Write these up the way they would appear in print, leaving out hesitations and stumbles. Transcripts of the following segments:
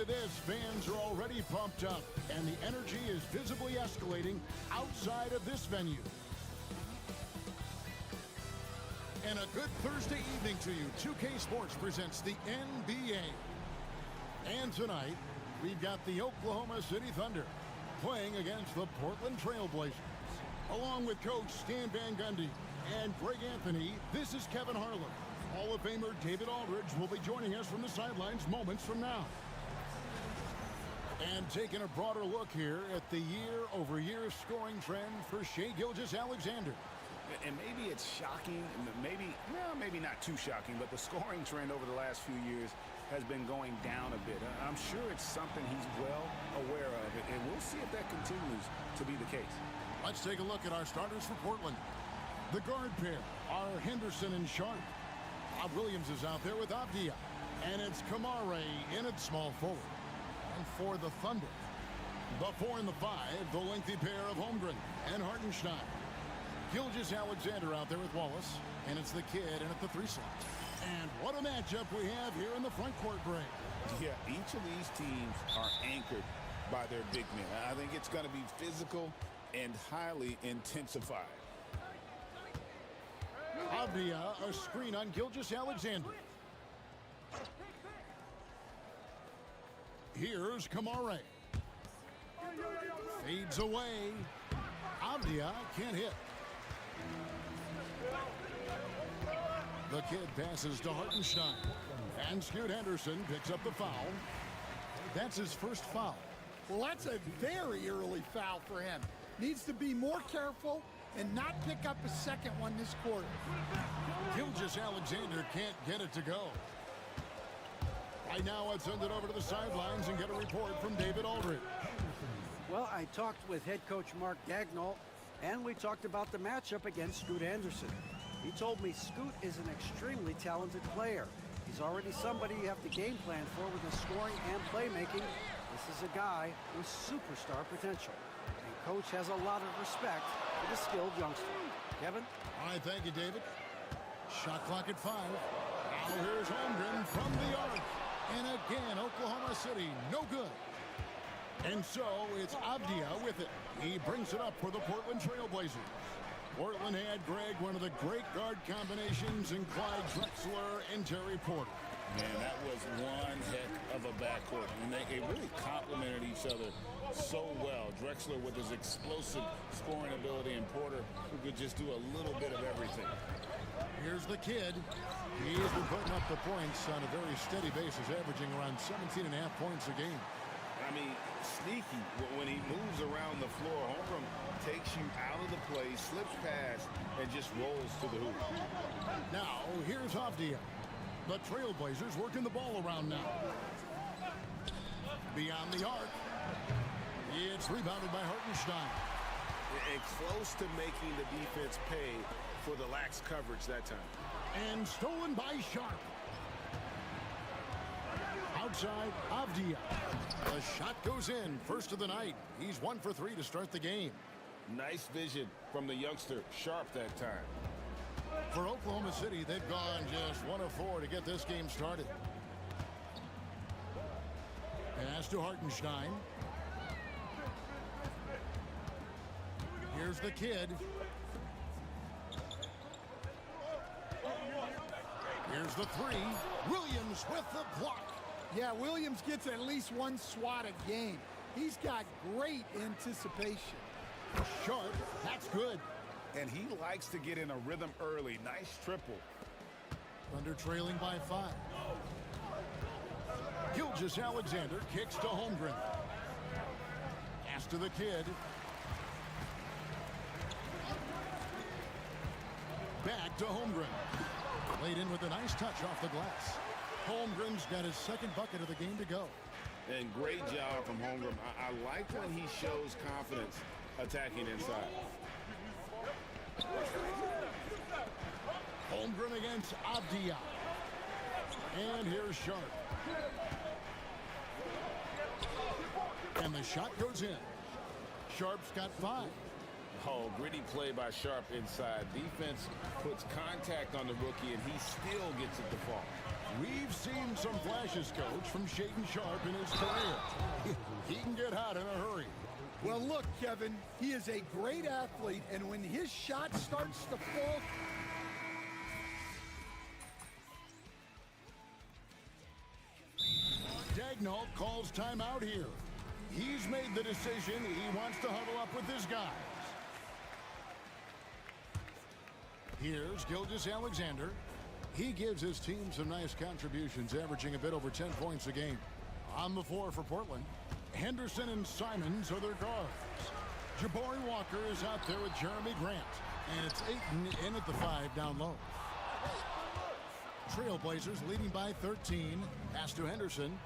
at this. Fans are already pumped up, and the energy is visibly escalating outside of this venue. And a good Thursday evening to you. 2K Sports presents the NBA. And tonight, we've got the Oklahoma City Thunder playing against the Portland Trail Blazers. Along with Coach Stan Van Gundy and Greg Anthony, this is Kevin Harlan. Hall of Famer David Aldridge will be joining us from the sidelines moments from now. And taking a broader look here at the year-over-year scoring trend for Shai Gilgeous-Alexander. And maybe it's shocking, maybe not too shocking, but the scoring trend over the last few years has been going down a bit. I'm sure it's something he's well aware of, and we'll see if that continues to be the case. Let's take a look at our starters for Portland. The guard pair are Henderson and Sharp. Bob Williams is out there with Avdia. And it's Kamare in at small forward. And for the Thunder, the 4 and the 5, the lengthy pair of Holmgren and Hartenstein. Gilgeous-Alexander out there with Wallace, and it's the kid in at the 3 slot. And what a matchup we have here in the front court break. Yeah, each of these teams are anchored by their big men. I think it's going to be physical and highly intensified. Avdia, a screen on Gilgeous-Alexander. Here's Kamare. Fades away. Avdia can't hit. The kid passes to Hartenstein. And Scoot Henderson picks up the foul. That's his first foul. Well, that's a very early foul for him. Needs to be more careful and not pick up a second one this quarter. Gilgeous-Alexander can't get it to go. Right now, let's send it over to the sidelines and get a report from David Aldridge. Well, I talked with head coach Mark Dagnall, and we talked about the matchup against Scoot Henderson. He told me Scoot is an extremely talented player. He's already somebody you have to game plan for with his scoring and playmaking. This is a guy with superstar potential. And coach has a lot of respect for the skilled youngster. Kevin? All right, thank you, David. Shot clock at 5. Now here's Holmgren from the arc. And again, Oklahoma City, no good. And so it's Avdia with it. He brings it up for the Portland Trail Blazers. Portland had, Greg, one of the great guard combinations in Clyde Drexler and Terry Porter. Man, that was one heck of a backcourt. And they really complemented each other so well. Drexler with his explosive scoring ability and Porter who could just do a little bit of everything. Here's the kid. He has been putting up the points on a very steady basis, averaging around 17.5 points a game. I mean, sneaky when he moves around the floor. Holmgren takes you out of the play, slips past, and just rolls to the hoop. Now, here's Avdia. The Trailblazers working the ball around now. Beyond the arc. It's rebounded by Hartenstein. And close to making the defense pay for the lax coverage that time. And stolen by Sharp. Outside, Avdia. The shot goes in, first of the night. He's 1 for 3 to start the game. Nice vision from the youngster, Sharp, that time. For Oklahoma City, they've gone just 1 of 4 to get this game started. Pass to Hartenstein. Here's the kid. Here's the 3. Williams with the block. Yeah, Williams gets at least one swat a game. He's got great anticipation. Sharp, that's good. And he likes to get in a rhythm early. Nice triple. Thunder trailing by 5. Gilgeous-Alexander kicks to Holmgren. Pass to the kid. Back to Holmgren. Laid in with a nice touch off the glass. Holmgren's got his second bucket of the game to go. And great job from Holmgren. I like when he shows confidence attacking inside. Holmgren against Avdia. And here's Sharp. And the shot goes in. Sharp's got 5. Oh, gritty play by Sharp inside. Defense puts contact on the rookie, and he still gets it to fall. We've seen some flashes, Coach, from Shaden Sharp in his career. He can get hot in a hurry. Well, look, Kevin, he is a great athlete, and when his shot starts to fall... Dagnall calls timeout here. He's made the decision. He wants to huddle up with his guys. Here's Gilgeous-Alexander. He gives his team some nice contributions, averaging a bit over 10 points a game. On the floor for Portland, Henderson and Simons are their guards. Jabari Walker is out there with Jeremy Grant. And it's Ayton in at the 5 down low. Trailblazers leading by 13. Pass to Henderson.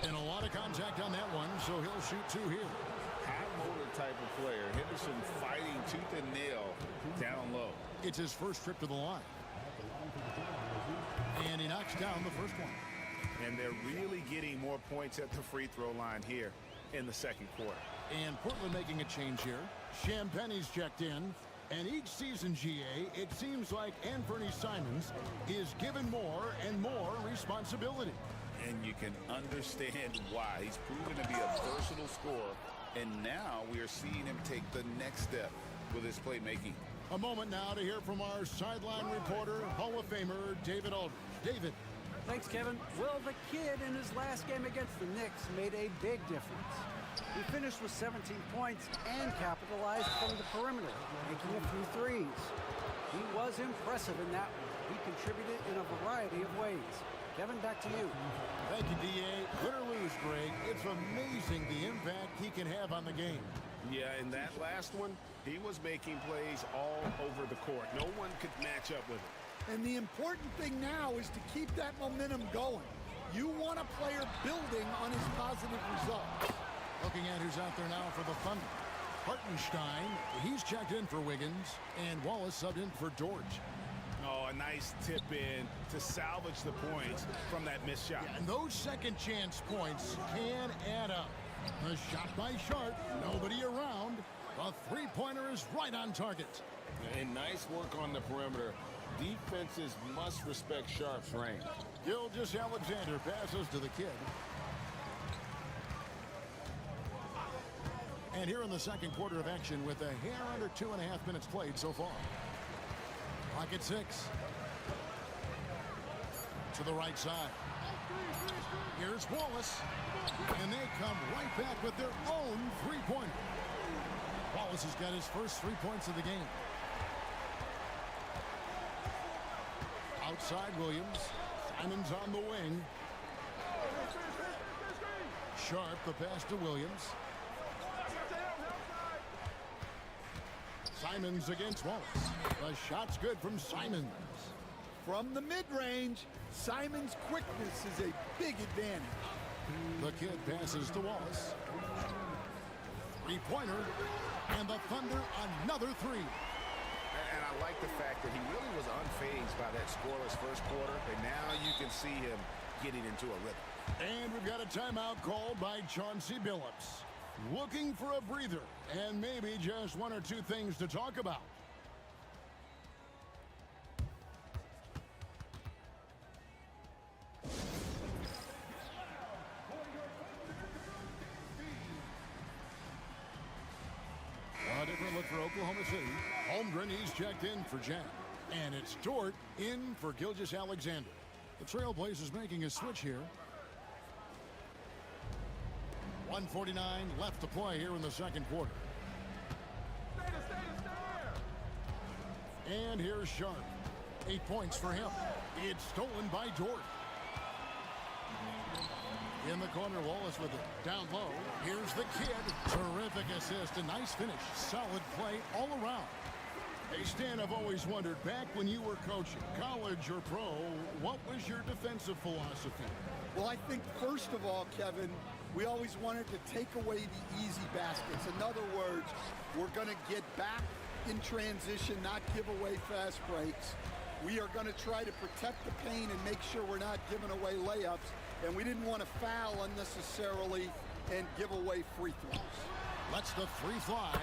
And a lot of contact on that one, so he'll shoot 2 here. High motor type of player. Henderson fighting tooth and nail down low. It's his first trip to the line. And he knocks down the first one. And they're really getting more points at the free throw line here in the second quarter. And Portland making a change here. Champagne's checked in. And each season, GA, it seems like Anthony Simons is given more and more responsibility. And you can understand why. He's proven to be a versatile scorer. And now we are seeing him take the next step with his playmaking. A moment now to hear from our sideline reporter, Hall of Famer David Aldridge. David. Thanks, Kevin. Well, the kid in his last game against the Knicks made a big difference. He finished with 17 points and capitalized from the perimeter, making a few threes. He was impressive in that one. He contributed in a variety of ways. Kevin, back to you. Thank you, D.A. Win or lose, Greg, it's amazing the impact he can have on the game. Yeah, in that last one, he was making plays all over the court. No one could match up with him. And the important thing now is to keep that momentum going. You want a player building on his positive results. Looking at who's out there now for the Thunder. Hartenstein, he's checked in for Wiggins, and Wallace subbed in for George. Oh, a nice tip in to salvage the points from that missed shot. Yeah, and those second chance points can add up. The shot by Sharp, nobody around. The three-pointer is right on target. And nice work on the perimeter. Defenses must respect Sharp's range. Gilgeous-Alexander passes to the kid. And here in the second quarter of action with a hair under 2.5 minutes played so far. Clock at 6. To the right side. Here's Wallace. And they come right back with their own three-pointer. Wallace has got his first 3 points of the game. Outside Williams. Simons on the wing. Sharp, the pass to Williams. Simons against Wallace. The shot's good from Simons. From the mid-range, Simons' quickness is a big advantage. The kid passes to Wallace. Three-pointer. And the Thunder another three. And I like the fact that he really was unfazed by that scoreless first quarter. And now you can see him getting into a rhythm. And we've got a timeout called by Chauncey Billups. Looking for a breather and maybe just one or two things to talk about. A different look for Oklahoma City. Holmgren, he's checked in for Jack. And it's Dort in for Gilgeous-Alexander. The Trailblazers making a switch here. 1:49 left to play here in the second quarter. And here's Sharp. 8 points for him. It's stolen by Dort. In the corner, Wallace with it. Down low. Here's the kid. Terrific assist. A nice finish. Solid play all around. Hey, Stan, I've always wondered, back when you were coaching, college or pro, what was your defensive philosophy? Well, I think, first of all, Kevin, we always wanted to take away the easy baskets. In other words, we're going to get back in transition, not give away fast breaks. We are going to try to protect the paint and make sure we're not giving away layups. And we didn't want to foul unnecessarily and give away free throws. Lets the three fly,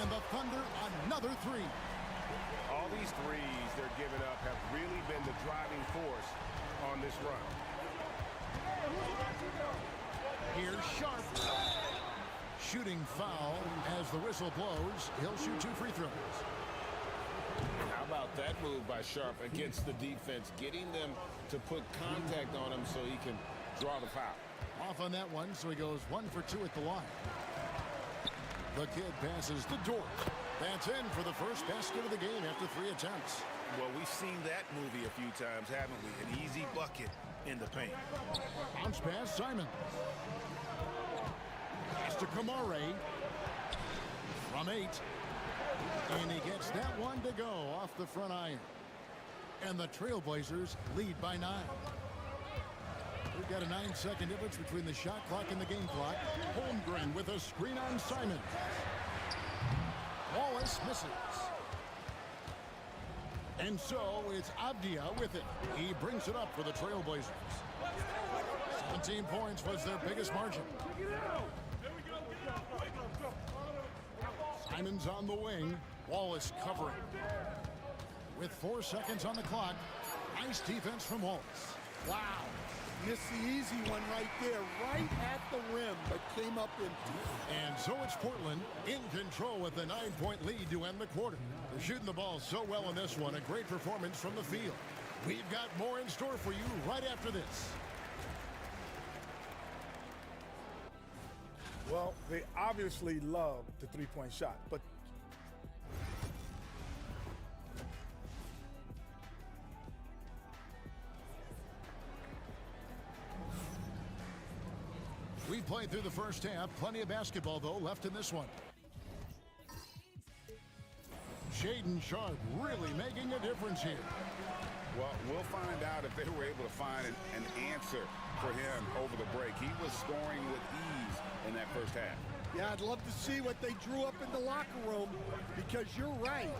and the Thunder another three. All these threes they're giving up have really been the driving force on this run. Here's Sharp. Shooting foul as the whistle blows. He'll shoot 2 free throws. How about that move by Sharp against the defense, getting them to put contact on him so he can draw the foul. Off on that one, so he goes 1 for 2 at the line. The kid passes the door. That's in for the first basket of the game after 3 attempts. Well, we've seen that movie a few times, haven't we? An easy bucket in the paint. Bounce pass, Simon. Pass to Kamare. From 8. And he gets that one to go off the front iron. And the Trailblazers lead by 9. We've got a 9-second difference between the shot clock and the game clock. Holmgren with a screen on Simon. Wallace misses. And so it's Avdia with it. He brings it up for the Trailblazers. 17 points was their biggest margin. Simon's on the wing. Wallace covering. With 4 seconds on the clock. Nice defense from Wallace. Wow. Missed the easy one right there, right at the rim, but came up empty. And so it's Portland in control with a 9-point lead to end the quarter. They're shooting the ball so well in this one. A great performance from the field. We've got more in store for you right after this. Well, they obviously love the three-point shot, but We played through the first half. Plenty of basketball, though, left in this one. Shaedon Sharp really making a difference here. Well, we'll find out if they were able to find an answer for him over the break. He was scoring with ease in that first half. Yeah, I'd love to see what they drew up in the locker room, because you're right.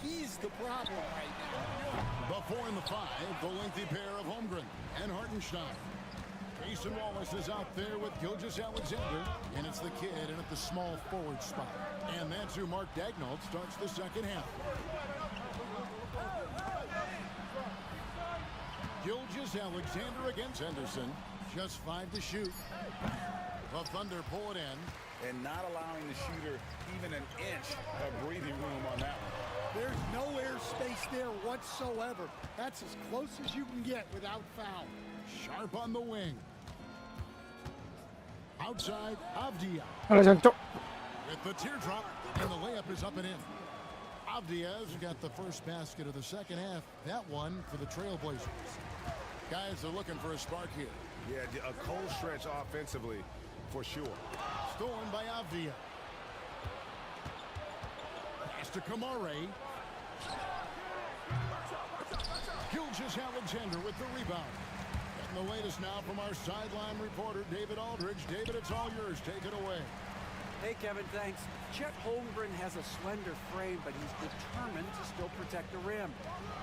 He's the problem right now. Before in the 5, the lengthy pair of Holmgren and Hartenstein. Mason Wallace is out there with Gilgeous-Alexander, and it's the kid in at the small forward spot. And that's who Mark Daigneault starts the second half. Gilgeous-Alexander against Henderson. Just 5 to shoot. The Thunder pull it in. And not allowing the shooter even an inch of breathing room on that one. There's no airspace there whatsoever. That's as close as you can get without foul. Sharp on the wing. Outside, Avdia. With the teardrop, and the layup is up and in. Avdia's got the first basket of the second half. That one for the Trailblazers. Guys are looking for a spark here. Yeah, a cold stretch offensively, for sure. Stolen by Avdia. Pass to Kamare. Gilgeous-Alexander with the rebound. Getting the latest now from our sideline reporter, David Aldridge. David, it's all yours. Take it away. Hey, Kevin, thanks. Chet Holmgren has a slender frame, but he's determined to still protect the rim.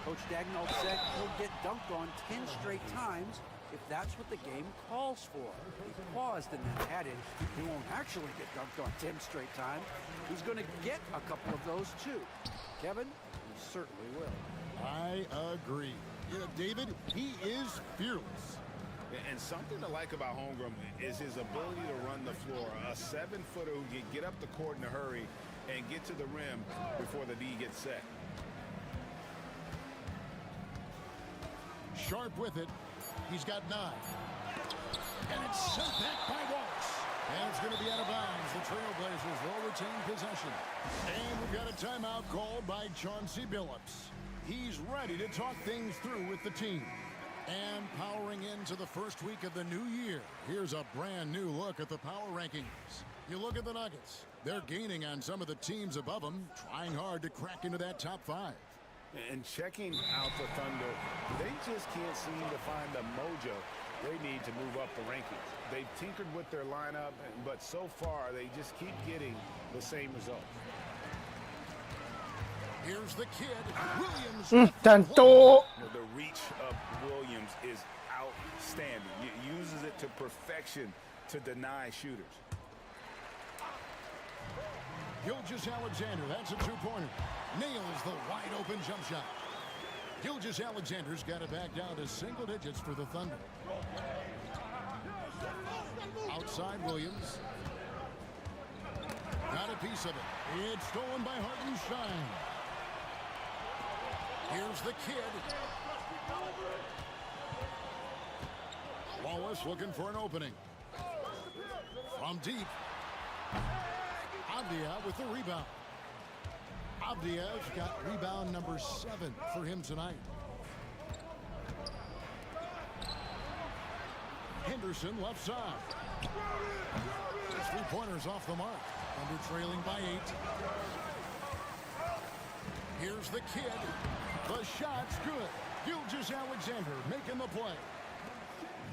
Coach Daigneault said he'll get dunked on 10 straight times if that's what the game calls for. He paused and then added, he won't actually get dunked on 10 straight times. He's going to get a couple of those, too. Kevin, he certainly will. I agree. Yeah, David, he is fearless. And something to like about Holmgren is his ability to run the floor. A 7-footer who can get up the court in a hurry and get to the rim before the D gets set. Sharp with it. He's got 9. And it's sent back by Wallace. And it's going to be out of bounds. The Trailblazers will retain possession. And we've got a timeout called by Chauncey Billups. He's ready to talk things through with the team. And powering into the first week of the new year, here's a brand new look at the power rankings. You look at the Nuggets. They're gaining on some of the teams above them, trying hard to crack into that top 5. And checking out the Thunder, they just can't seem to find the mojo they need to move up the rankings. They've tinkered with their lineup, but so far they just keep getting the same results. Here's the kid, Williams. The reach of Williams is outstanding. He uses it to perfection to deny shooters. Gilgeous-Alexander, that's a 2-pointer. Nails the wide-open jump shot. Gilgeous-Alexander's got it back down to single digits for the Thunder. Outside Williams. Got a piece of it. It's stolen by Hartenstein. Here's the kid. Wallace looking for an opening. From deep. Avdia with the rebound. Avdia's got rebound number 7 for him tonight. Henderson left side. His three-pointers off the mark. Thunder trailing by 8. Here's the kid. The shot's good. Gilgeous-Alexander making the play.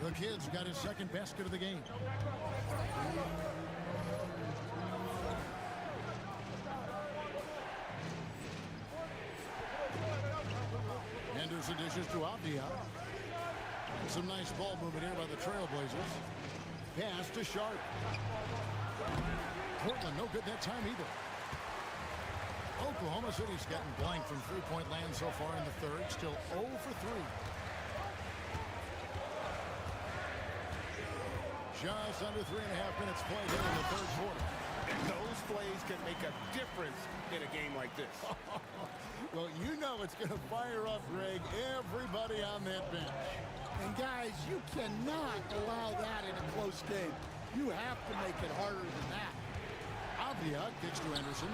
The kid's got his second basket of the game. Henderson dishes to Avdia. Some nice ball movement here by the Trailblazers. Pass to Sharp. Portland no good that time either. Oklahoma City's gotten blank from three-point land so far in the third. Still 0 for 3. Just under 3.5 minutes played here in the third quarter. And those plays can make a difference in a game like this. Well, you know it's going to fire up, Greg, everybody on that bench. And guys, you cannot allow that in a close game. You have to make it harder than that. Avdia kicks to Anderson.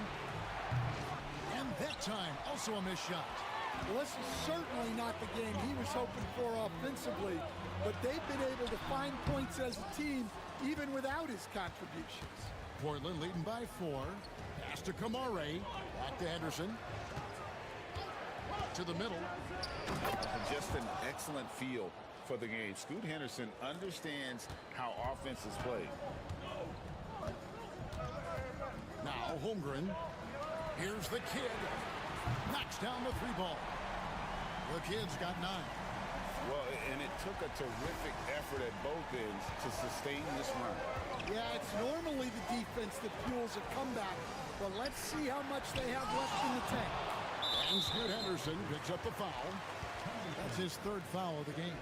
And that time, also a missed shot. Well, this is certainly not the game he was hoping for offensively, but they've been able to find points as a team even without his contributions. Portland leading by 4. Pass to Kamare. Back to Henderson. To the middle. Just an excellent feel for the game. Scoot Henderson understands how offense is played. Now Holmgren. Here's the kid. Knocks down the 3-ball. The kid's got 9. Well, and it took a terrific effort at both ends to sustain this run. Yeah, it's normally the defense that fuels a comeback, but let's see how much they have left in the tank. And Scoot Henderson picks up the foul. That's his 3rd foul of the game.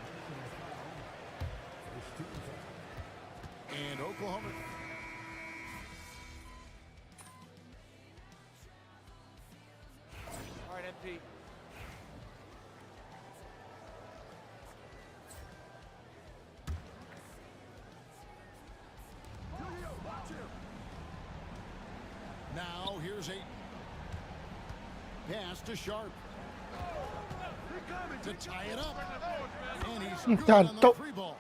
And Oklahoma. All right, MP. Now here's 8. Pass to Sharp. To tie it up. And he's good on the 3-ball.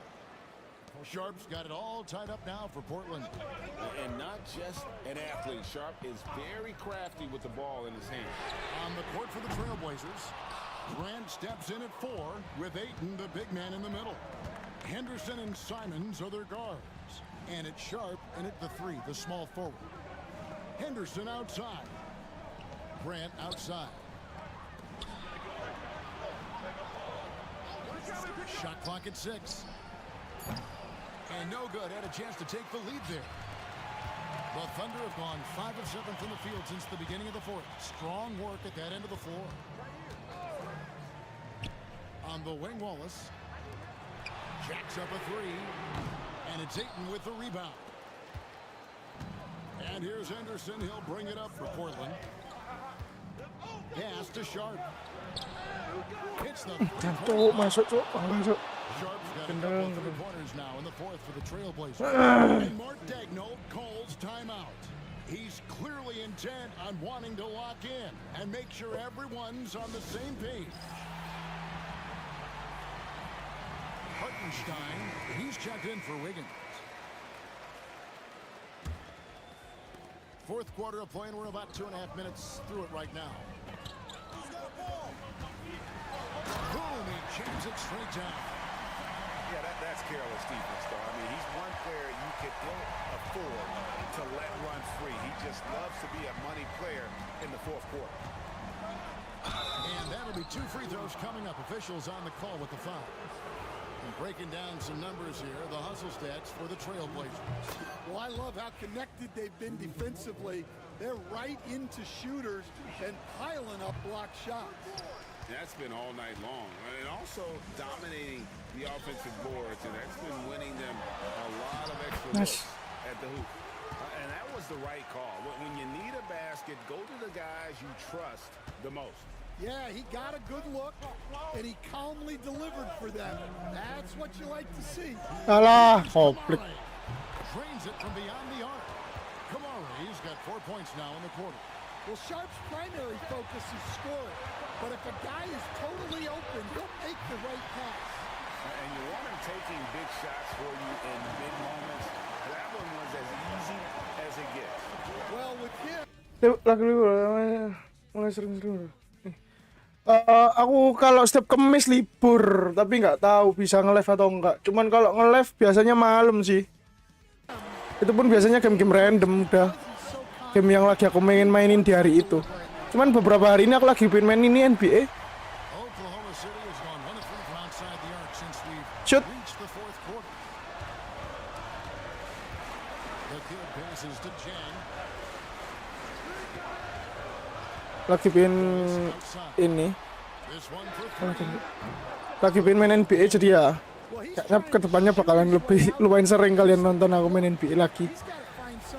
Sharp's got it all tied up now for Portland. And not just an athlete. Sharp is very crafty with the ball in his hand. On the court for the Trailblazers. Grant steps in at 4 with Ayton, the big man, in the middle. Henderson and Simons are their guards. And it's Sharp in at the 3, the small forward. Henderson outside. Grant outside. Shot clock at 6. And no good. Had a chance to take the lead there. The Thunder have gone 5 of 7 from the field since the beginning of the 4th. Strong work at that end of the floor. On the wing, Wallace. Jacks up a 3. And it's Ayton with the rebound. And here's Henderson. He'll bring it up for Portland. Pass to Sharp. Hits the Cuk, masuk cuk. Masuk. Sharp's got a couple Gendeng. of 3-pointers now in the 4th for the Trailblazers. And Mark Daigneault calls timeout. He's clearly intent on wanting to lock in and make sure everyone's on the same page. Hartenstein, he's checked in for Wiggins. 4th quarter of play, and we're about 2.5 minutes through it right now. Boom, he jams it straight down. Yeah, that's careless defense, though. I mean, he's one player you can ill afford to let run free. He just loves to be a money player in the 4th quarter. And that'll be 2 free throws coming up. Officials on the call with the foul. And breaking down some numbers here, the hustle stats for the Trailblazers. Well, I love how connected they've been defensively. They're right into shooters and piling up block shots. That's been all night long. And also dominating the offensive boards, and that's been winning them a lot of extra looks at the hoop. And that was the right call. When you need a basket, go to the guys you trust the most. Yeah, he got a good look, and he calmly delivered for them. That's what you like to see. Alah, komplit. Drains it from beyond the arc. Kamari's got 4 points now in the quarter. Well, Sharp's primary focus is scoring, but if a guy is totally open, he'll make the right pass. And you want him taking big shots for you in big moments. That one was as easy as it gets. Well, with him... Lagi mulai sering-sering. Aku kalau setiap Kamis libur, tapi nggak tahu bisa nge-live atau enggak. Cuman kalau nge-live biasanya malam sih. Itu pun biasanya game-game random udah. Game yang lagi aku pengen mainin di hari itu. Cuman beberapa hari ini aku lagi pengen main ini NBA. Shoot. Lagi pengen ini. Lagi pengen main NBA jadi ya kayaknya kedepannya bakalan lebih lumayan sering kalian nonton aku main NBA lagi.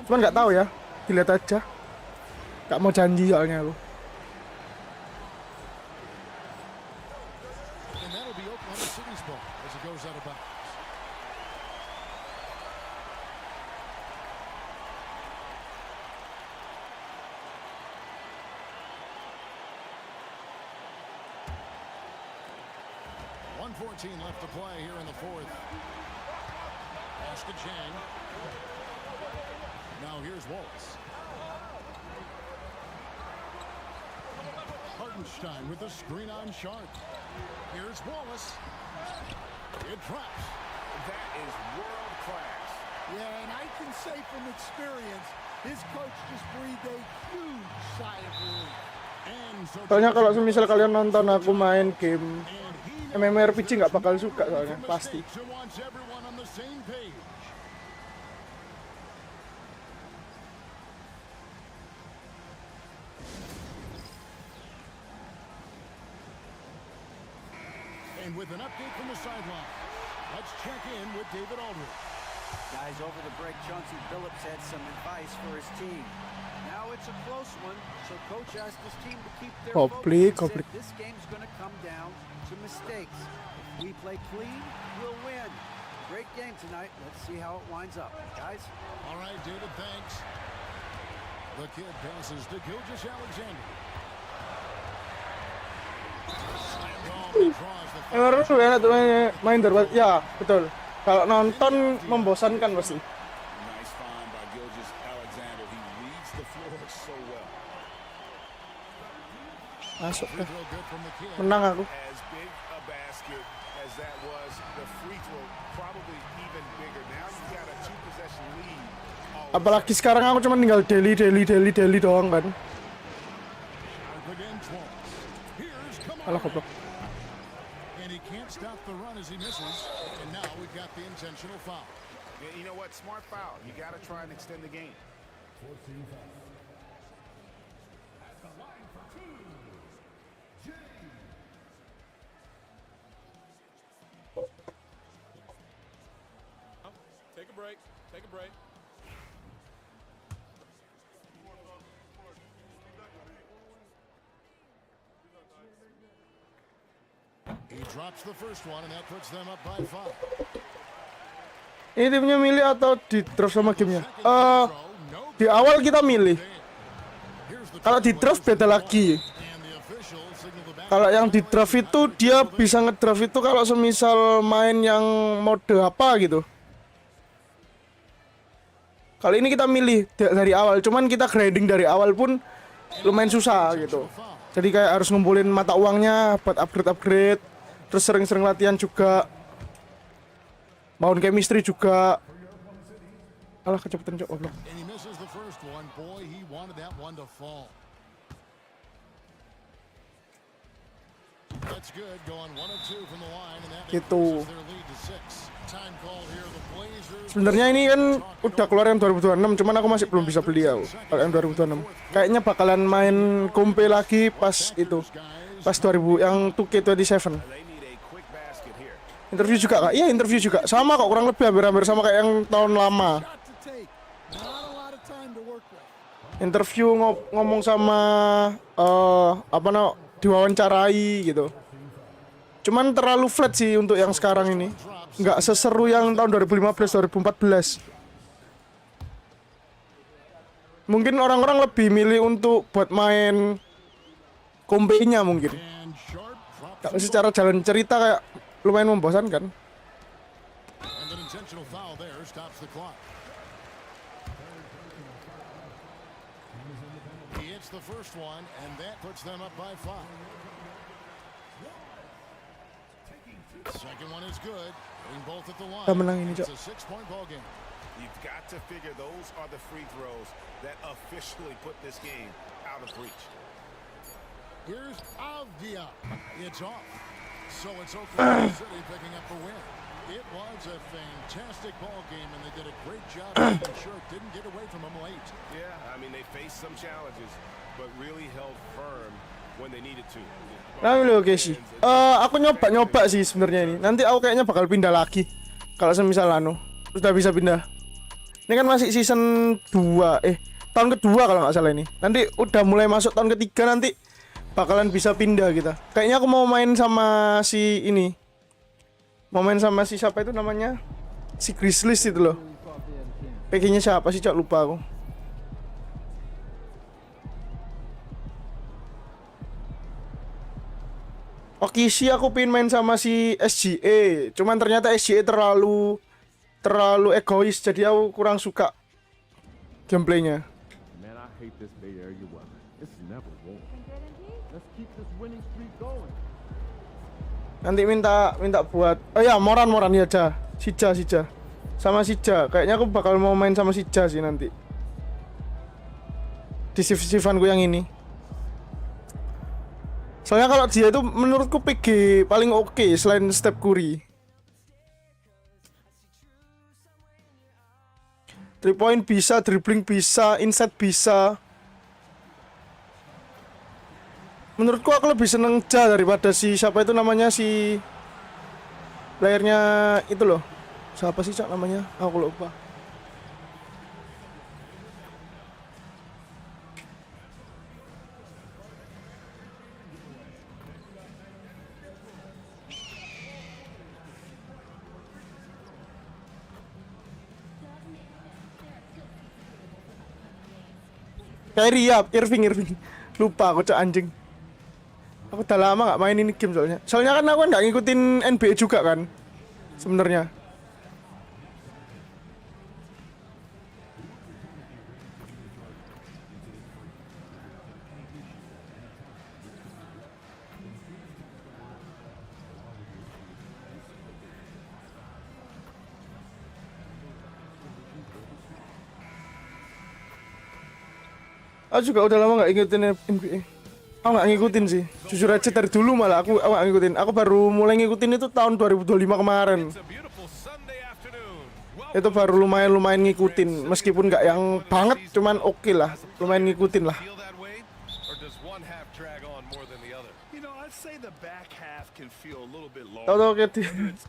Cuman nggak tahu ya, dilihat aja. Nggak mau janji soalnya aku. Left to play here in the fourth. Pass to Chang. Now here's Wallace. Hartenstein with the screen on Sharp. Here's Wallace. It drops. That is world class. Yeah, and I can say from experience, his coach just breathed a huge sigh of relief. Soalnya kalau misal kalian nonton aku main game MMORPG nggak bakal suka soalnya pasti. And with an update from the sideline, let's check in with David Aldridge. Guys, over the break, Chauncey Billups had some advice for his team. Now it's a close one, so coach asked his team to keep their focus and said this game's going to come down to mistakes. If we play clean, we'll win. Great game tonight. Let's see how it winds up. Guys? All right, David, thanks. The kid passes to Gilgeous Alexander. Emang seru ya tuh main terbaik. Ya, betul. Kalau nonton membosankan pasti. Masuk deh. Menang aku. Apalagi sekarang aku cuma tinggal daily doang kan. Alah goblok. You know what? Smart foul. You got to try and extend the game. Take a break. Take a break. He drops the first one and that puts them up by 5. Ini timnya milih atau di draft sama gamenya? Di awal kita milih. Kalau di draft beda lagi. Kalau yang di draft itu dia bisa ngedraft itu kalau semisal main yang mode apa gitu. Kali ini kita milih dari awal, cuman kita grinding dari awal pun lumayan susah gitu. Jadi kayak harus ngumpulin mata uangnya buat upgrade, terus sering-sering latihan juga. Bangun chemistry juga. Alah kecepatan cok goblok. Gitu. Sebenarnya ini kan udah keluar yang 2026, cuman aku masih belum bisa beli ya. Kalau yang 2026 kayaknya bakalan main kompe lagi pas itu Pas 2000 yang 2K27. Interview juga kak? Iya interview juga. Sama kok, kurang lebih hampir-hampir sama kayak yang tahun lama. Interview ngomong sama diwawancarai gitu. Cuman terlalu flat sih untuk yang sekarang ini. Nggak seseru yang tahun 2015 2014. Mungkin orang-orang lebih milih untuk buat main kompenya mungkin. Kalau secara jalan cerita kayak lumayan membosankan. Kita menang ini, Cok. You've got to figure those are the free throws that officially put this game out of reach. Here's Avdia. It's off. So it's Oklahoma City picking up the win. It was a fantastic ball game, and they did a great job making sure it didn't get away from them late. Yeah, I mean, they faced some challenges, but really held firm when they needed to. Nah, oke sih. Aku nyoba sih sebenarnya ini. Nanti aku kayaknya bakal pindah lagi. Kalau semisal sudah bisa pindah. Ini kan masih season 2, tahun kedua kalau nggak salah ini. Nanti udah mulai masuk tahun ketiga nanti bakalan bisa pindah kita. Kayaknya aku mau main sama si ini. Mau main sama si siapa itu namanya? Si Grizzlies itu loh. PG-nya siapa sih, Cok? Lupa aku. Oke sih aku pengen main sama si SGA. Cuman ternyata SGA terlalu egois, jadi aku kurang suka gameplaynya. Nanti minta buat Moran ya aja. Sija sama Sija. Kayaknya aku bakal mau main sama Sija sih nanti di shift-shiftanku yang ini. Soalnya kalau dia itu menurutku PG paling oke selain Steph Curry. 3 point bisa, dribbling bisa, inside bisa. Menurutku aku lebih seneng Ja daripada si siapa itu namanya, si playernya itu loh. Siapa sih, Cak, namanya? Aku lupa. Kyrie ya, Irving. Lupa aku, Cak, anjing. Aku udah lama gak main ini game soalnya. Soalnya kan aku gak ngikutin NBA juga kan sebenarnya. Aku juga udah lama gak ngikutin NBA. Aku gak ngikutin sih. Jujur aja dari dulu malah aku gak ngikutin. Aku baru mulai ngikutin itu tahun 2025 kemarin. Itu baru lumayan ngikutin. Meskipun gak yang banget, cuman oke lah. Lumayan ngikutin lah. Tahu kayak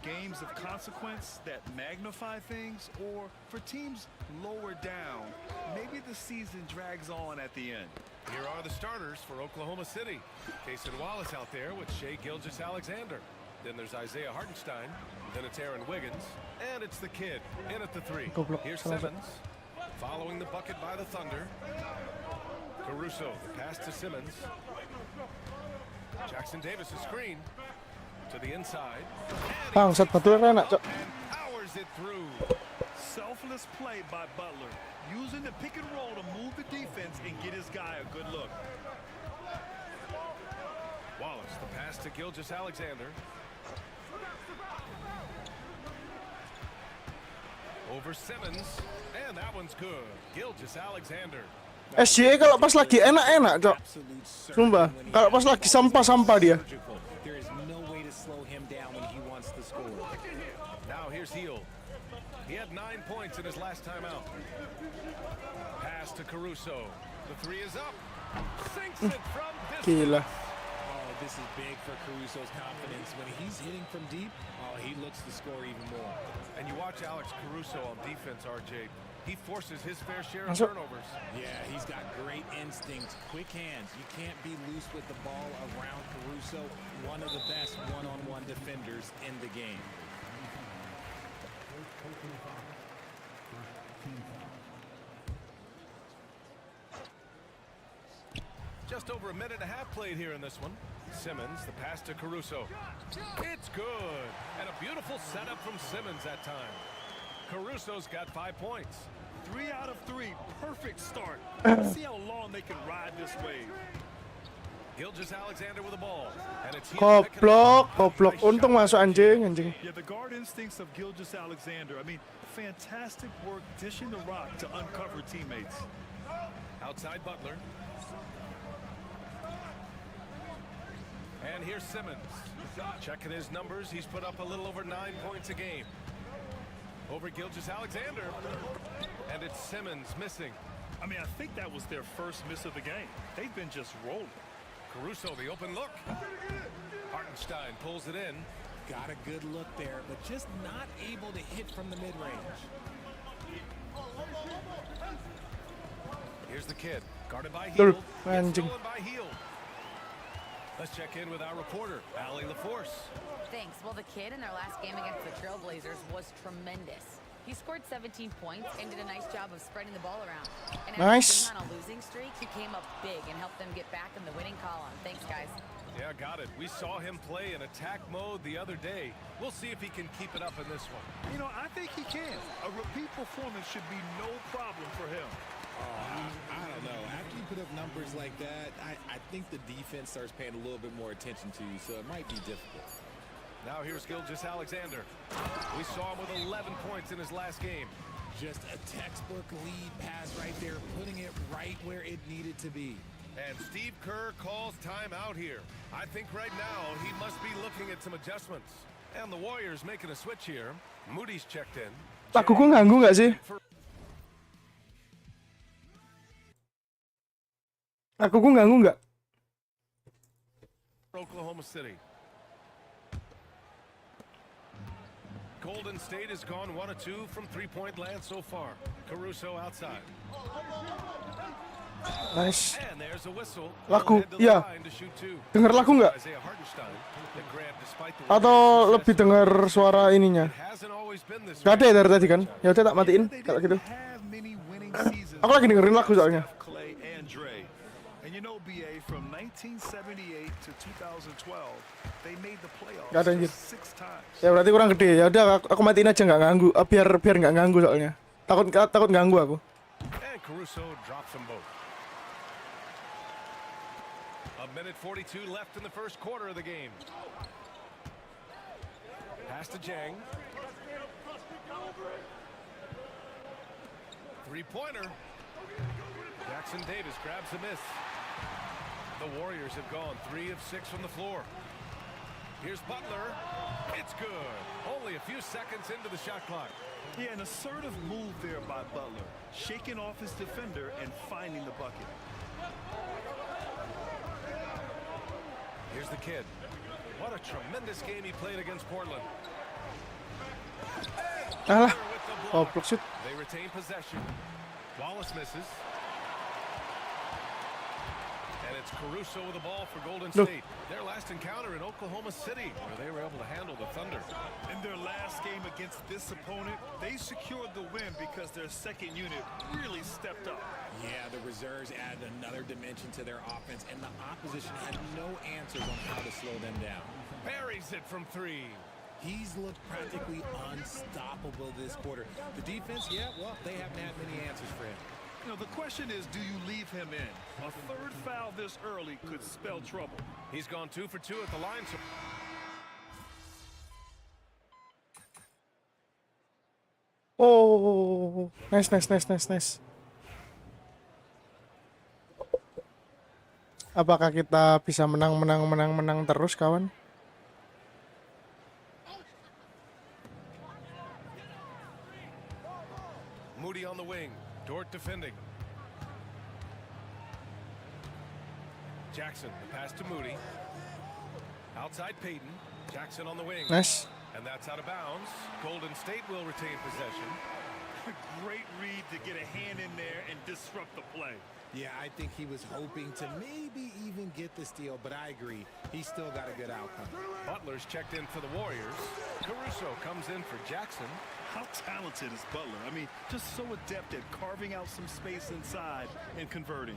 games of consequence that magnify things, or for teams lower down, maybe the season drags on at the end. Here are the starters for Oklahoma City. Cason Wallace out there with Shai Gilgeous-Alexander. Then there's Isaiah Hartenstein. Then it's Aaron Wiggins. And it's the kid in at the 3. Here's Simmons. Following the bucket by the Thunder. Caruso, the pass to Simmons. Jackson Davis' screen to the inside. Bangsat betul enak, Cok. Powers it through. Selfless play by Butler, using the pick and roll to move the defense and get his guy a good look. Wallace, the pass to Gilgeous-Alexander. Over Simmons, and that one's good. Gilgeous-Alexander. SGA kalau pas lagi enak-enak, Cok. Sumpah, kalau pas lagi sampah-sampah dia. Now here's Hield. He had 9 points in his last time out. Pass to Caruso. The 3 is up. Sinks it from distance. Gila. Oh, this is big for Caruso's confidence. When he's hitting from deep, he looks to score even more. And you watch Alex Caruso on defense, RJ. He forces his fair share of turnovers. Yeah, he's got great instincts, quick hands. You can't be loose with the ball around Caruso, one of the best one-on-one defenders in the game. Just over a minute and a half played here in this one. Simmons, the pass to Caruso. It's good. And a beautiful setup from Simmons that time. Caruso's got 5 points. 3 out of 3. Perfect start. See how long they can ride this wave. Gilgeous-Alexander with the ball. And it's Goblok. Untung masuk anjing. Yeah, the guard instincts of Gilgeous-Alexander. I mean, fantastic work dishing the rock to uncover teammates. Outside Butler. And here's Simmons. Checking his numbers. He's put up a little over 9 points a game. Over Gilgeous-Alexander. And it's Simmons missing. I mean, I think that was their first miss of the game. They've been just rolling. Caruso, the open look. Hartenstein pulls it in. Got a good look there, but just not able to hit from the mid-range. Here's the kid. Guarded by Hield. Stolen by Hield. Let's check in with our reporter, Allie LaForce. Thanks. Well, the kid in their last game against the Trailblazers was tremendous. He scored 17 points and did a nice job of spreading the ball around. And after being on a losing streak, he came up big and helped them get back in the winning column. Thanks, guys. Yeah, got it. We saw him play in attack mode the other day. We'll see if he can keep it up in this one. You know, I think he can. A repeat performance should be no problem for him. I don't know. After you put up numbers like that, I think the defense starts paying a little bit more attention to you, so it might be difficult. Now here's Gilgeous-Alexander. We saw him with 11 points in his last game. Just a textbook lead pass right there, putting it right where it needed to be. And Steve Kerr calls timeout here. I think right now he must be looking at some adjustments. And the Warriors making a switch here. Moody's checked in. Aku ganggu nggak sih? Aku ganggu nggak? Oklahoma City. Golden State has gone 1 of 2 from three-point land so far. Caruso outside. Nice. And there's a whistle. Lagu, iya. Dengar lagu nggak? Atau lebih dengar suara ininya? Gak ada ya dari tadi kan? Ya udah tak matiin kalau gitu. Aku lagi dengerin lagu soalnya. And you know, BA, from 1978 to 2012, they made the playoffs Gak ada anjir. 6 times. Ya berarti kurang gede. Ya udah aku matiin aja, nggak ganggu. Biar nggak ganggu soalnya. Takut ganggu aku. And Caruso drops them both. A minute 42 left in the first quarter of the game. Pass to Jang. Three-pointer. Jackson Davis grabs the miss. The Warriors have gone 3 of 6 from the floor. Here's Butler. It's good. Only a few seconds into the shot clock. Yeah, an assertive move there by Butler, shaking off his defender and finding the bucket. Here's the kid. What a tremendous game he played against Portland. Alah. Goblok shoot. They retain possession. Wallace misses. And it's Caruso with the ball for Golden State. Their last encounter in Oklahoma City, where they were able to handle the Thunder. In their last game against this opponent, they secured the win because their second unit really stepped up. Yeah, the reserves added another dimension to their offense, and the opposition had no answers on how to slow them down. Buries it from 3. He's looked practically unstoppable this quarter. The defense, yeah, well, they haven't had many answers for him. You know, the question is, do you leave him in? A third foul this early could spell trouble. He's gone 2 for 2 at the line. Oh, nice. Apakah kita bisa menang terus, kawan? Moody on the wing. Dort defending. Jackson, the pass to Moody. Outside Peyton. Jackson on the wing. Nice. And that's out of bounds. Golden State will retain possession. Great read to get a hand in there and disrupt the play. Yeah, I think he was hoping to maybe even get the steal, but I agree. He still got a good outcome. Butler's checked in for the Warriors. Caruso comes in for Jackson. How talented is Butler? I mean, just so adept at carving out some space inside and converting.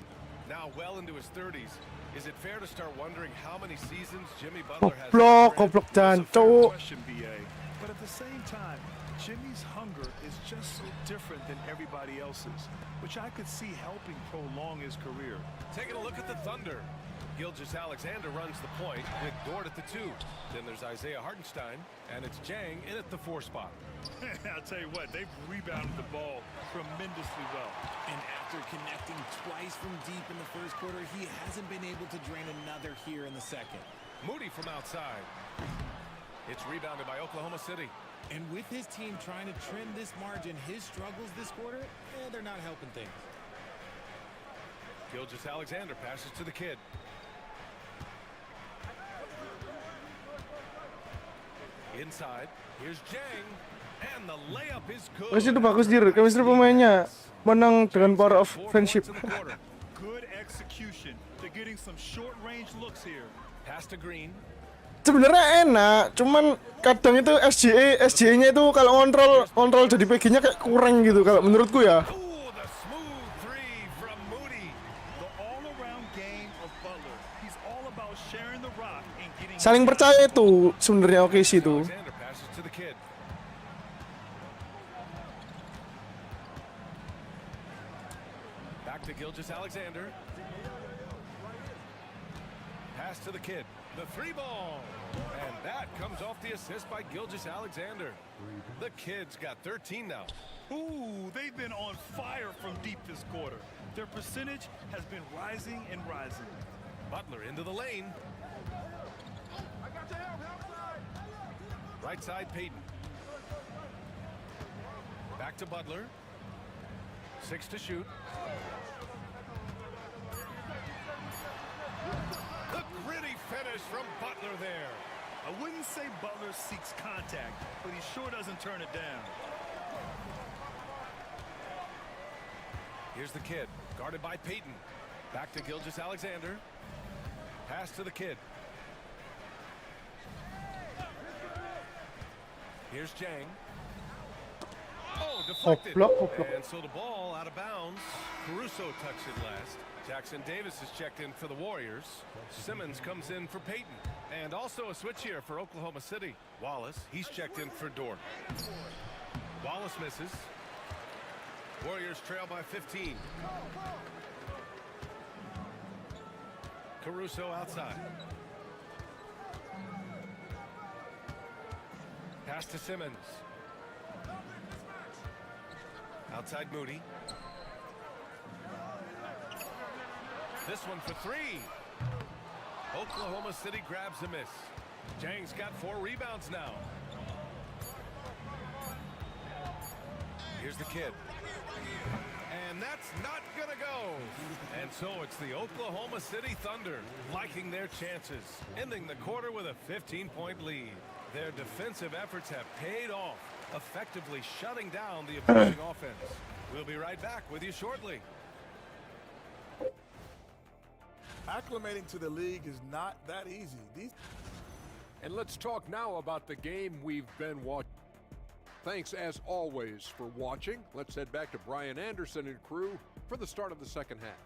Now well into his 30s. Is it fair to start wondering how many seasons Jimmy Butler has? Goblok dan, cowok. Question, BA. But at the same time, Jimmy's hunger is just so different than everybody else's, which I could see helping prolong his career. Taking a look at the Thunder. Gilgeous-Alexander runs the point with Dort at the 2. Then there's Isaiah Hartenstein, and it's Jang in at the 4 spot. I'll tell you what, they've rebounded the ball tremendously well. And after connecting twice from deep in the first quarter, he hasn't been able to drain another here in the second. Moody from outside. It's rebounded by Oklahoma City. And with his team trying to trim this margin, his struggles this quarter, they're not helping things. Gilgeous-Alexander passes to the kid. Inside, here's Jang, and the layup is good. Itu bagus dir, chemistry pemainnya menang dengan power of friendship. Good execution. They're getting some short-range looks here. Pass to Green. Sebenarnya enak, cuman kadang itu SGA-nya itu kalau kontrol jadi PG-nya kayak kurang gitu kalau menurutku ya. Ooh, the smooth 3 from Moody. The all-around game of Butler. He's all about sharing the rock and getting. Saling percaya itu sebenarnya oke sih itu. Alexander passes to the kid. Back to Gilgeous-Alexander. Pass to the kid. The 3 ball. And that comes off the assist by Gilgeous-Alexander. The kid's got 13 now. Ooh, they've been on fire from deep this quarter. Their percentage has been rising and rising. Butler into the lane. Right side, Peyton. Back to Butler. 6 to shoot. The gritty finish from Butler there. I wouldn't say Butler seeks contact, but he sure doesn't turn it down. Here's the kid, guarded by Peyton. Back to Gilgeous-Alexander. Pass to the kid. Here's Jang. Oh, deflected. And so the ball out of bounds. Caruso touched it last. Jackson Davis is checked in for the Warriors. Simmons comes in for Peyton. And also a switch here for Oklahoma City. Wallace, he's checked in for Dort. Wallace misses. Warriors trail by 15. Caruso outside. Pass to Simmons. Outside Moody. This one for 3. Oklahoma City grabs a miss. Jang's got 4 rebounds now. Here's the kid. And that's not gonna go. And so it's the Oklahoma City Thunder liking their chances, ending the quarter with a 15-point lead. Their defensive efforts have paid off, effectively shutting down the opposing offense. We'll be right back with you shortly. Acclimating to the league is not that easy. And let's talk now about the game we've been watching. Thanks, as always, for watching. Let's head back to Brian Anderson and crew for the start of the second half.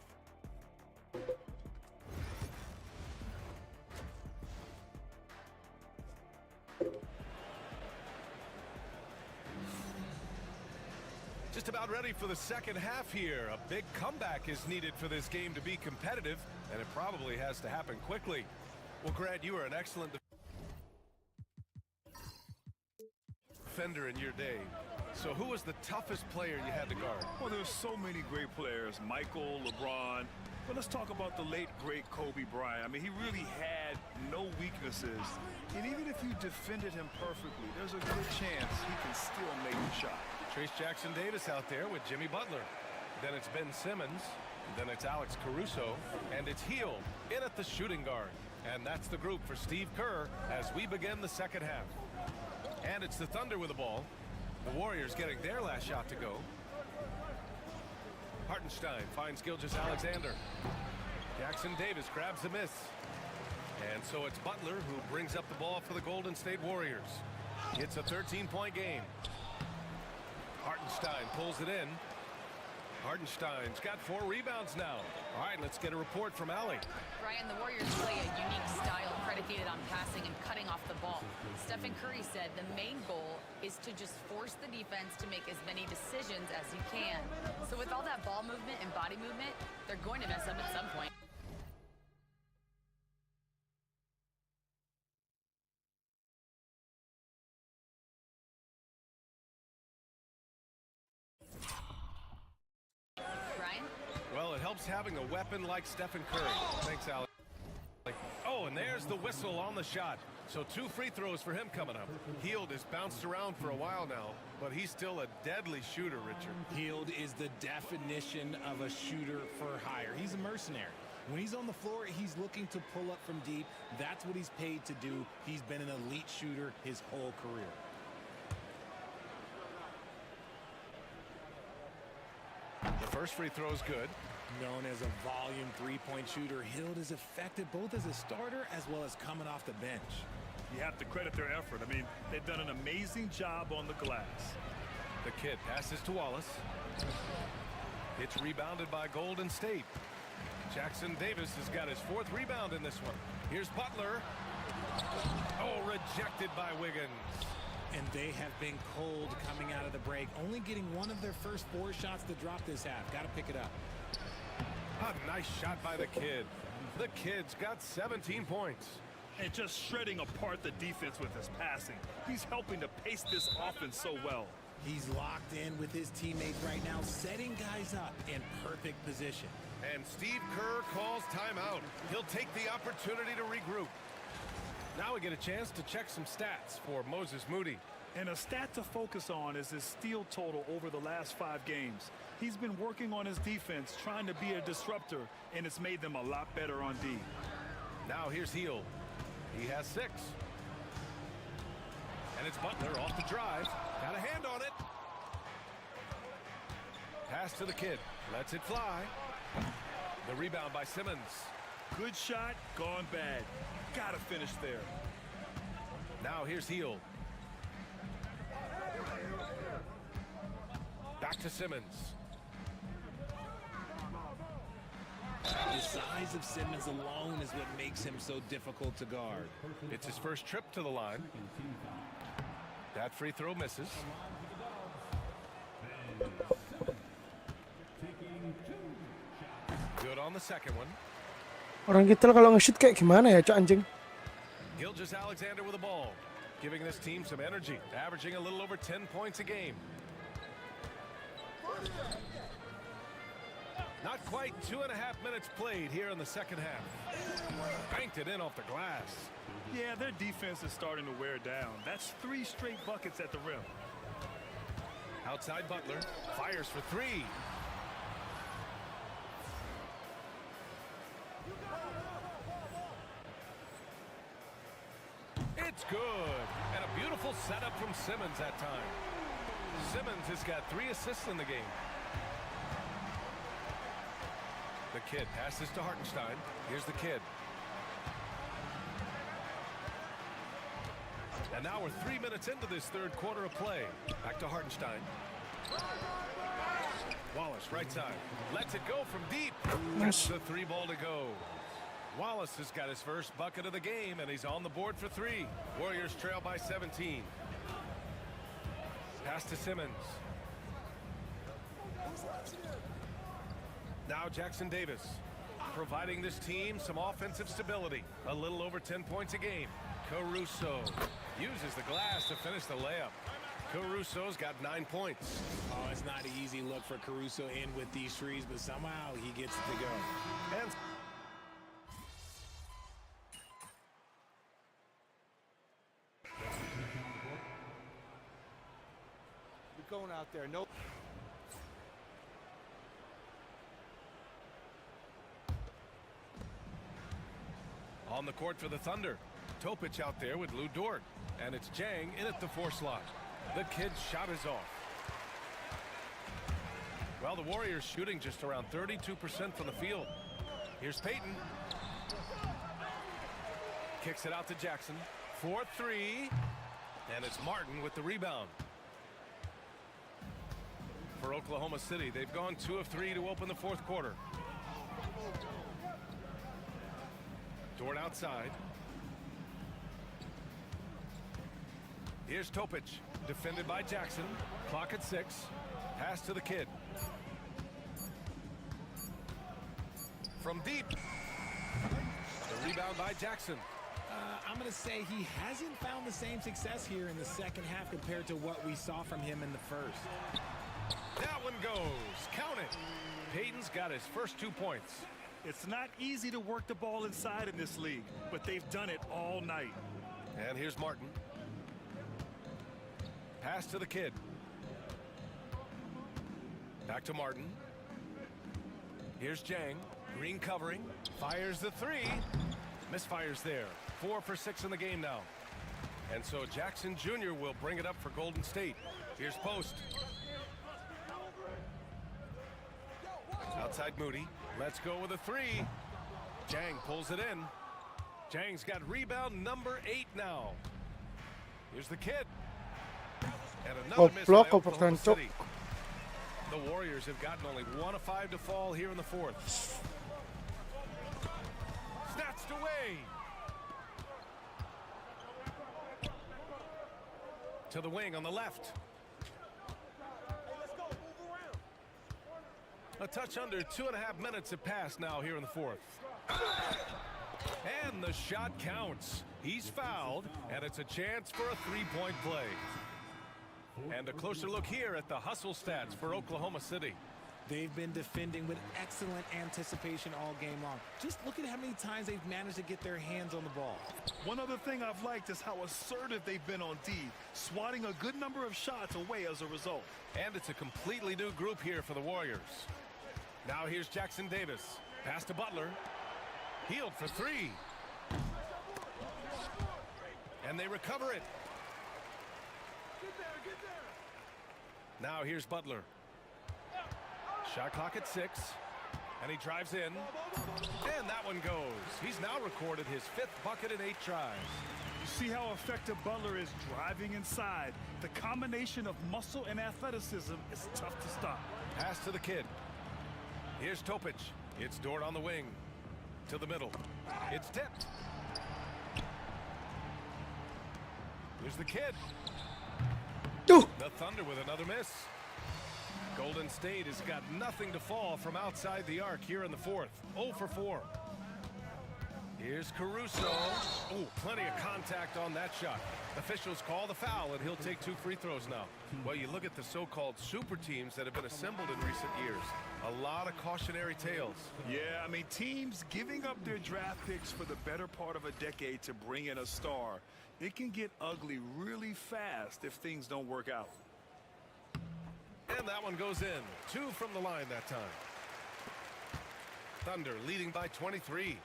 Just about ready for the second half here. A big comeback is needed for this game to be competitive, and it probably has to happen quickly. Well, Grant, you are an excellent defender in your day. So who was the toughest player you had to guard? Well, there's so many great players, Michael, LeBron. But let's talk about the late, great Kobe Bryant. I mean, he really had no weaknesses. And even if you defended him perfectly, there's a good chance he can still make the shot. Trace Jackson Davis out there with Jimmy Butler. Then it's Ben Simmons. Then it's Alex Caruso. And it's Heel in at the shooting guard. And that's the group for Steve Kerr as we begin the second half. And it's the Thunder with the ball. The Warriors getting their last shot to go. Hartenstein finds Gilgeous-Alexander. Jackson Davis grabs the miss. And so it's Butler who brings up the ball for the Golden State Warriors. It's a 13-point game. Hartenstein pulls it in. Hartenstein's got 4 rebounds now. All right, let's get a report from Allie. Brian, the Warriors play a unique style predicated on passing and cutting off the ball. Stephen Curry said the main goal is to just force the defense to make as many decisions as you can. So with all that ball movement and body movement, they're going to mess up at some point. Well, it helps having a weapon like Stephen Curry. Thanks, Alex. Oh, and there's the whistle on the shot. So 2 free throws for him coming up. Hield has bounced around for a while now, but he's still a deadly shooter, Richard. Hield is the definition of a shooter for hire. He's a mercenary. When he's on the floor, he's looking to pull up from deep. That's what he's paid to do. He's been an elite shooter his whole career. The first free throw is good. Known as a volume three-point shooter, Hield is effective both as a starter as well as coming off the bench. You have to credit their effort. I mean, they've done an amazing job on the glass. The kid passes to Wallace. It's rebounded by Golden State. Jackson Davis has got his 4th rebound in this one. Here's Butler. Oh, rejected by Wiggins. And they have been cold coming out of the break, only getting one of their first 4 shots to drop this half. Got to pick it up. A nice shot by the kid. The kid's got 17 points. And just shredding apart the defense with his passing. He's helping to pace this offense so well. He's locked in with his teammates right now, setting guys up in perfect position. And Steve Kerr calls timeout. He'll take the opportunity to regroup. Now we get a chance to check some stats for Moses Moody. And a stat to focus on is his steal total over the last 5 games. He's been working on his defense, trying to be a disruptor, and it's made them a lot better on D. Now here's Hield. He has 6. And it's Butler off the drive. Got a hand on it. Pass to the kid. Lets it fly. The rebound by Simmons. Good shot, gone bad. Gotta finish there. Now here's Hield. Back to Simmons. The size of Simmons alone is what makes him so difficult to guard. It's his first trip to the line. That free throw misses. Good on the second one. Orang kita kalau nge-shoot kayak gimana ya, Cok anjing? Gilgeous-Alexander with the ball, giving this team some energy, averaging a little over 10 points a game. Not quite 2.5 minutes played here in the second half. Banked it in off the glass. Yeah, their defense is starting to wear down. That's 3 straight buckets at the rim. Outside Butler, fires for 3. It's good. And a beautiful setup from Simmons that time. Simmons has got 3 assists in the game. The kid passes to Hartenstein. Here's the kid. And now we're 3 minutes into this third quarter of play. Back to Hartenstein. Wallace, right side. Lets it go from deep. That's the 3 ball to go. Wallace has got his first bucket of the game, and he's on the board for 3. Warriors trail by 17. Pass to Simmons. Now Jackson Davis, providing this team some offensive stability. A little over 10 points a game. Caruso uses the glass to finish the layup. Caruso's got 9 points. Oh, it's not an easy look for Caruso in with these threes, but somehow he gets it to go. And You're going out there. No. On the court for the Thunder. Topic out there with Lou Dort. And it's Jang in at the 4 slot. The kid's shot is off. Well, the Warriors shooting just around 32% from the field. Here's Payton. Kicks it out to Jackson. 4-3. And it's Martin with the rebound. For Oklahoma City, they've gone 2 of 3 to open the 4th quarter. Dort outside. Here's Topic, defended by Jackson. Clock at 6. Pass to the kid. From deep. The rebound by Jackson. I'm going to say he hasn't found the same success here in the second half compared to what we saw from him in the first. That one goes. Count it. Payton's got his first 2 points. It's not easy to work the ball inside in this league, but they've done it all night. And here's Martin. Pass to the kid. Back to Martin. Here's Jang. Green covering. Fires the 3. Misfires there. 4 for 6 in the game now. And so Jackson Jr. will bring it up for Golden State. Here's Post. Outside Moody. Let's go with a 3. Jang pulls it in. Jang's got rebound number 8 now. Here's the kid. And another miss by Oklahoma City. The Warriors have gotten only 1 of 5 to fall here in the 4th. Snatched away. To the wing on the left. A touch under 2.5 minutes have passed now here in the 4th. And the shot counts. He's fouled, and it's a chance for a 3-point play. And a closer look here at the hustle stats for Oklahoma City. They've been defending with excellent anticipation all game long. Just look at how many times they've managed to get their hands on the ball. One other thing I've liked is how assertive they've been on D, swatting a good number of shots away as a result. And it's a completely new group here for the Warriors. Now here's Jackson Davis. Pass to Butler. Healed for 3. And they recover it. Now here's Butler. Shot clock at 6. And he drives in. And that one goes. He's now recorded his 5th bucket in 8 tries. You see how effective Butler is driving inside. The combination of muscle and athleticism is tough to stop. Pass to the kid. Here's Topic. It's Dort on the wing. To the middle. It's tipped. Here's the kid. The Thunder with another miss. Golden State has got nothing to fall from outside the arc here in the 4th. 0 for 4. Here's Caruso. Oh, plenty of contact on that shot. Officials call the foul, and he'll take 2 free throws now. Well, you look at the so-called super teams that have been assembled in recent years. A lot of cautionary tales. Yeah, I mean, teams giving up their draft picks for the better part of a decade to bring in a star. It can get ugly really fast if things don't work out. And that one goes in. 2 from the line that time. Thunder leading by 23.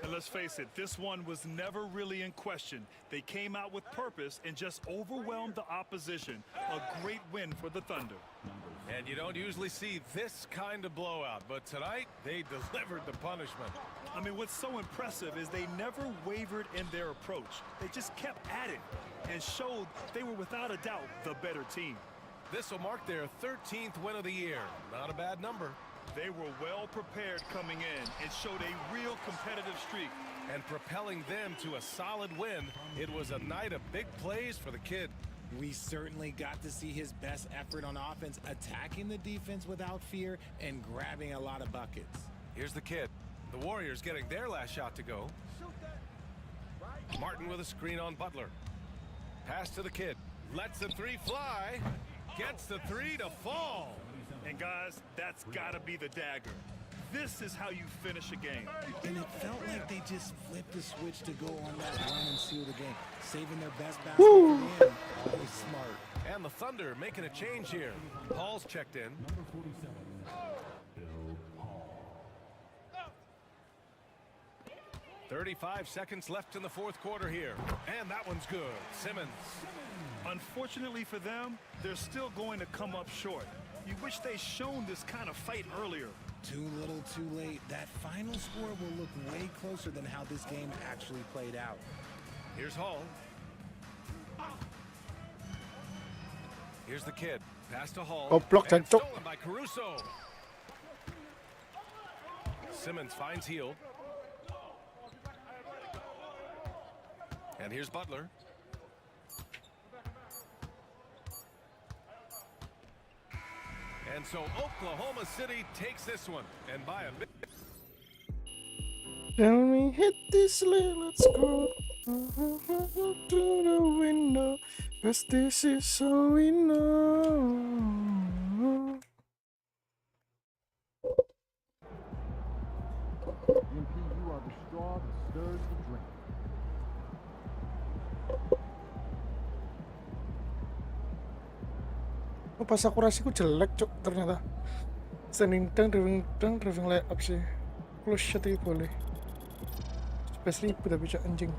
And let's face it, this one was never really in question. They came out with purpose and just overwhelmed the opposition. A great win for the Thunder. And you don't usually see this kind of blowout, but tonight they delivered the punishment. I mean, what's so impressive is they never wavered in their approach. They just kept at it and showed they were without a doubt the better team. This will mark their 13th win of the year. Not a bad number. They were well prepared coming in and showed a real competitive streak. And propelling them to a solid win, it was a night of big plays for the kid. We certainly got to see his best effort on offense, attacking the defense without fear and grabbing a lot of buckets. Here's the kid. The Warriors getting their last shot to go. Martin with a screen on Butler. Pass to the kid. Lets the 3 fly. Gets the 3 to fall. And guys, that's gotta be the dagger. This is how you finish a game. And it felt like they just flipped the switch to go on that run and seal the game, saving their best basket for the end. Always smart. And the Thunder making a change here. Paul's checked in. 35 seconds left in the fourth quarter here. And that one's good. Simmons. Unfortunately for them, they're still going to come up short. You wish they'd shown this kind of fight earlier. Too little, too late. That final score will look way closer than how this game actually played out. Here's Hall. Here's the kid. Pass to Hall. Oh, block and that. stolen by Caruso. Simmons finds Heel. And here's Butler. And so Oklahoma City takes this one. And by a bit. Tell me hit this leg, let's go to the window, 'cause this is all we know. MP, you are the straw that stirs the drink. Oh, pas akurasiku jelek cok ternyata. Standing dunk, driving layup sih. Close shot itu boleh. 11.000 tapi cok anjing.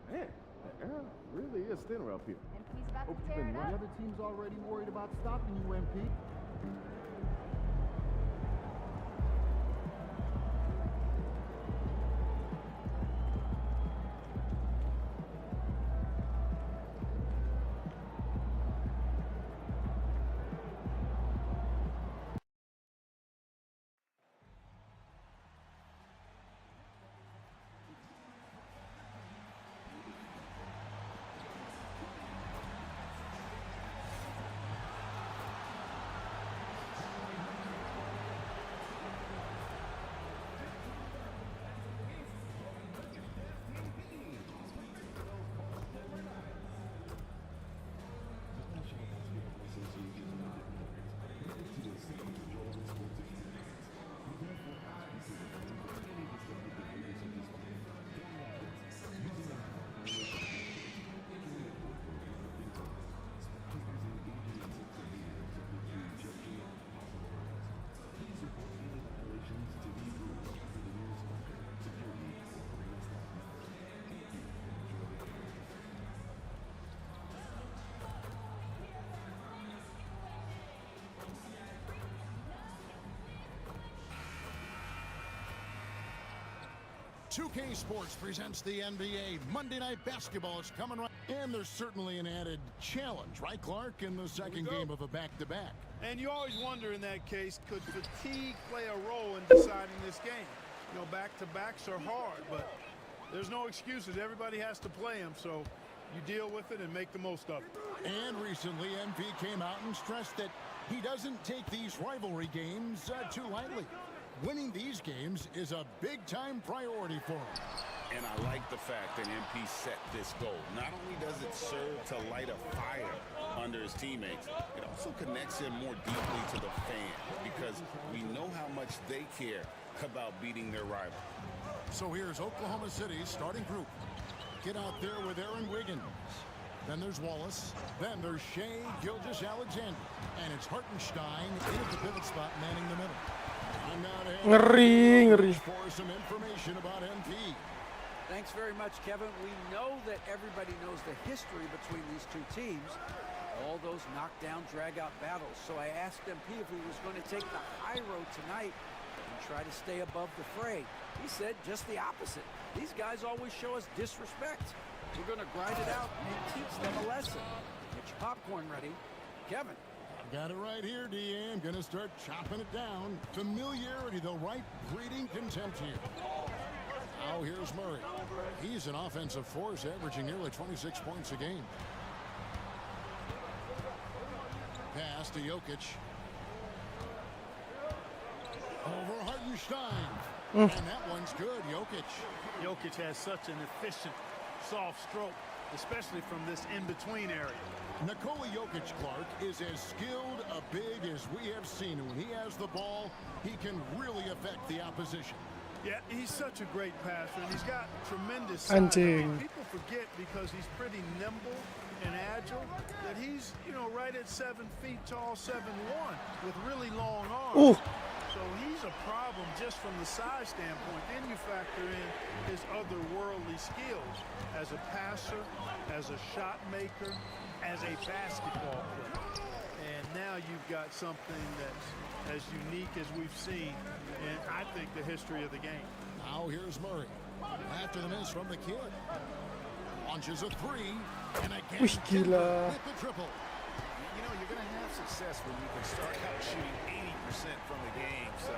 Man, the air really is thinner up here. MP's about Hope to you've tear been it running. up. The other team's already worried about stopping you, MP. .2K Sports presents the NBA. Monday Night Basketball is coming right. And there's certainly an added challenge, right, Clark, in the second game of a back-to-back. And you always wonder in that case, could fatigue play a role in deciding this game? You know, back-to-backs are hard, but there's no excuses. Everybody has to play them, so you deal with it and make the most of it. And recently, MP came out and stressed that he doesn't take these rivalry games too lightly. Winning these games is a big-time priority for him. And I like the fact that MP set this goal. Not only does it serve to light a fire under his teammates, it also connects him more deeply to the fans because we know how much they care about beating their rival. So here's Oklahoma City's starting group. Get out there with Aaron Wiggins. Then there's Wallace. Then there's Shea Gilgeous-Alexander. And it's Hartenstein in at the pivot spot, manning the middle. And now to Ngeri, ngeri. for some information about MP. Thanks very much, Kevin. We know that everybody knows the history between these two teams, all those knockdown, drag-out battles. So I asked MP if he was going to take the high road tonight and try to stay above the fray. He said just the opposite. These guys always show us disrespect. We're going to grind it out and teach them a lesson. Get your popcorn ready. Kevin. I've got it right here, DA. I'm going to start chopping it down. Familiarity, though, right? Breeding contempt here. Now here's Murray. He's an offensive force, averaging nearly 26 points a game. Pass to Jokic. Over Hartenstein. And that one's good, Jokic. Jokic has such an efficient, soft stroke, especially from this in-between area. Nikola Jokic, Clark, is as skilled a big as we have seen. When he has the ball, he can really affect the opposition. Yeah, he's such a great passer, and he's got tremendous size. Anjing. People forget because he's pretty nimble and agile that he's, right at 7 feet tall, 7'1", with really long arms. So he's a problem just from the size standpoint. Then you factor in his otherworldly skills as a passer, as a shot maker, as a basketball player. And now you've got something that's as unique as we've seen in, I think, the history of the game. Now here's Murray. After the miss from the kid. Launches a three. And again, Wih, gila. with the triple. You're going to have success when you can start out shooting 80% from the game. So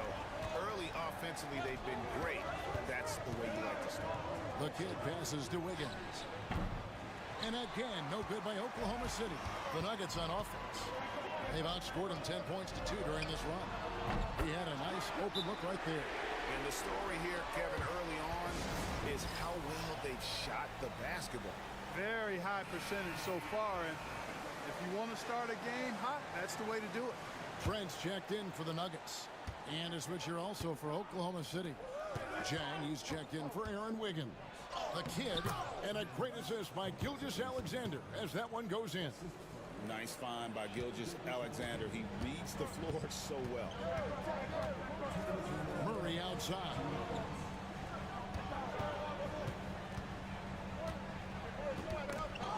early offensively, they've been great. That's the way you like to start. The kid passes to Wiggins. And again, no good by Oklahoma City. The Nuggets on offense. They've outscored them 10 points to 2 during this run. He had a nice open look right there. And the story here, Kevin, early on is how well they've shot the basketball. Very high percentage so far, and if you want to start a game hot, that's the way to do it. Trent's checked in for the Nuggets. And a switcher also for Oklahoma City. Jang, he's checked in for Aaron Wiggins. The kid, and a great assist by Gilgeous-Alexander as that one goes in. Nice find by Gilgeous-Alexander. He reads the floor so well. Murray outside.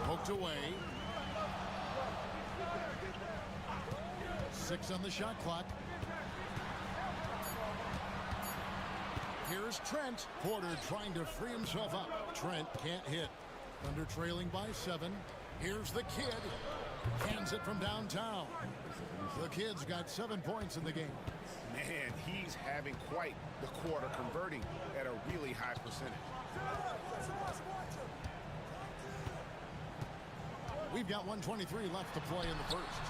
Poked away. 6 on the shot clock. Here's Trent. Porter trying to free himself up. Trent can't hit. Thunder trailing by 7. Here's the kid. Cans it from downtown. The kid's got 7 points in the game. Man, he's having quite the quarter, converting at a really high percentage. We've got 1:23 left to play in the first.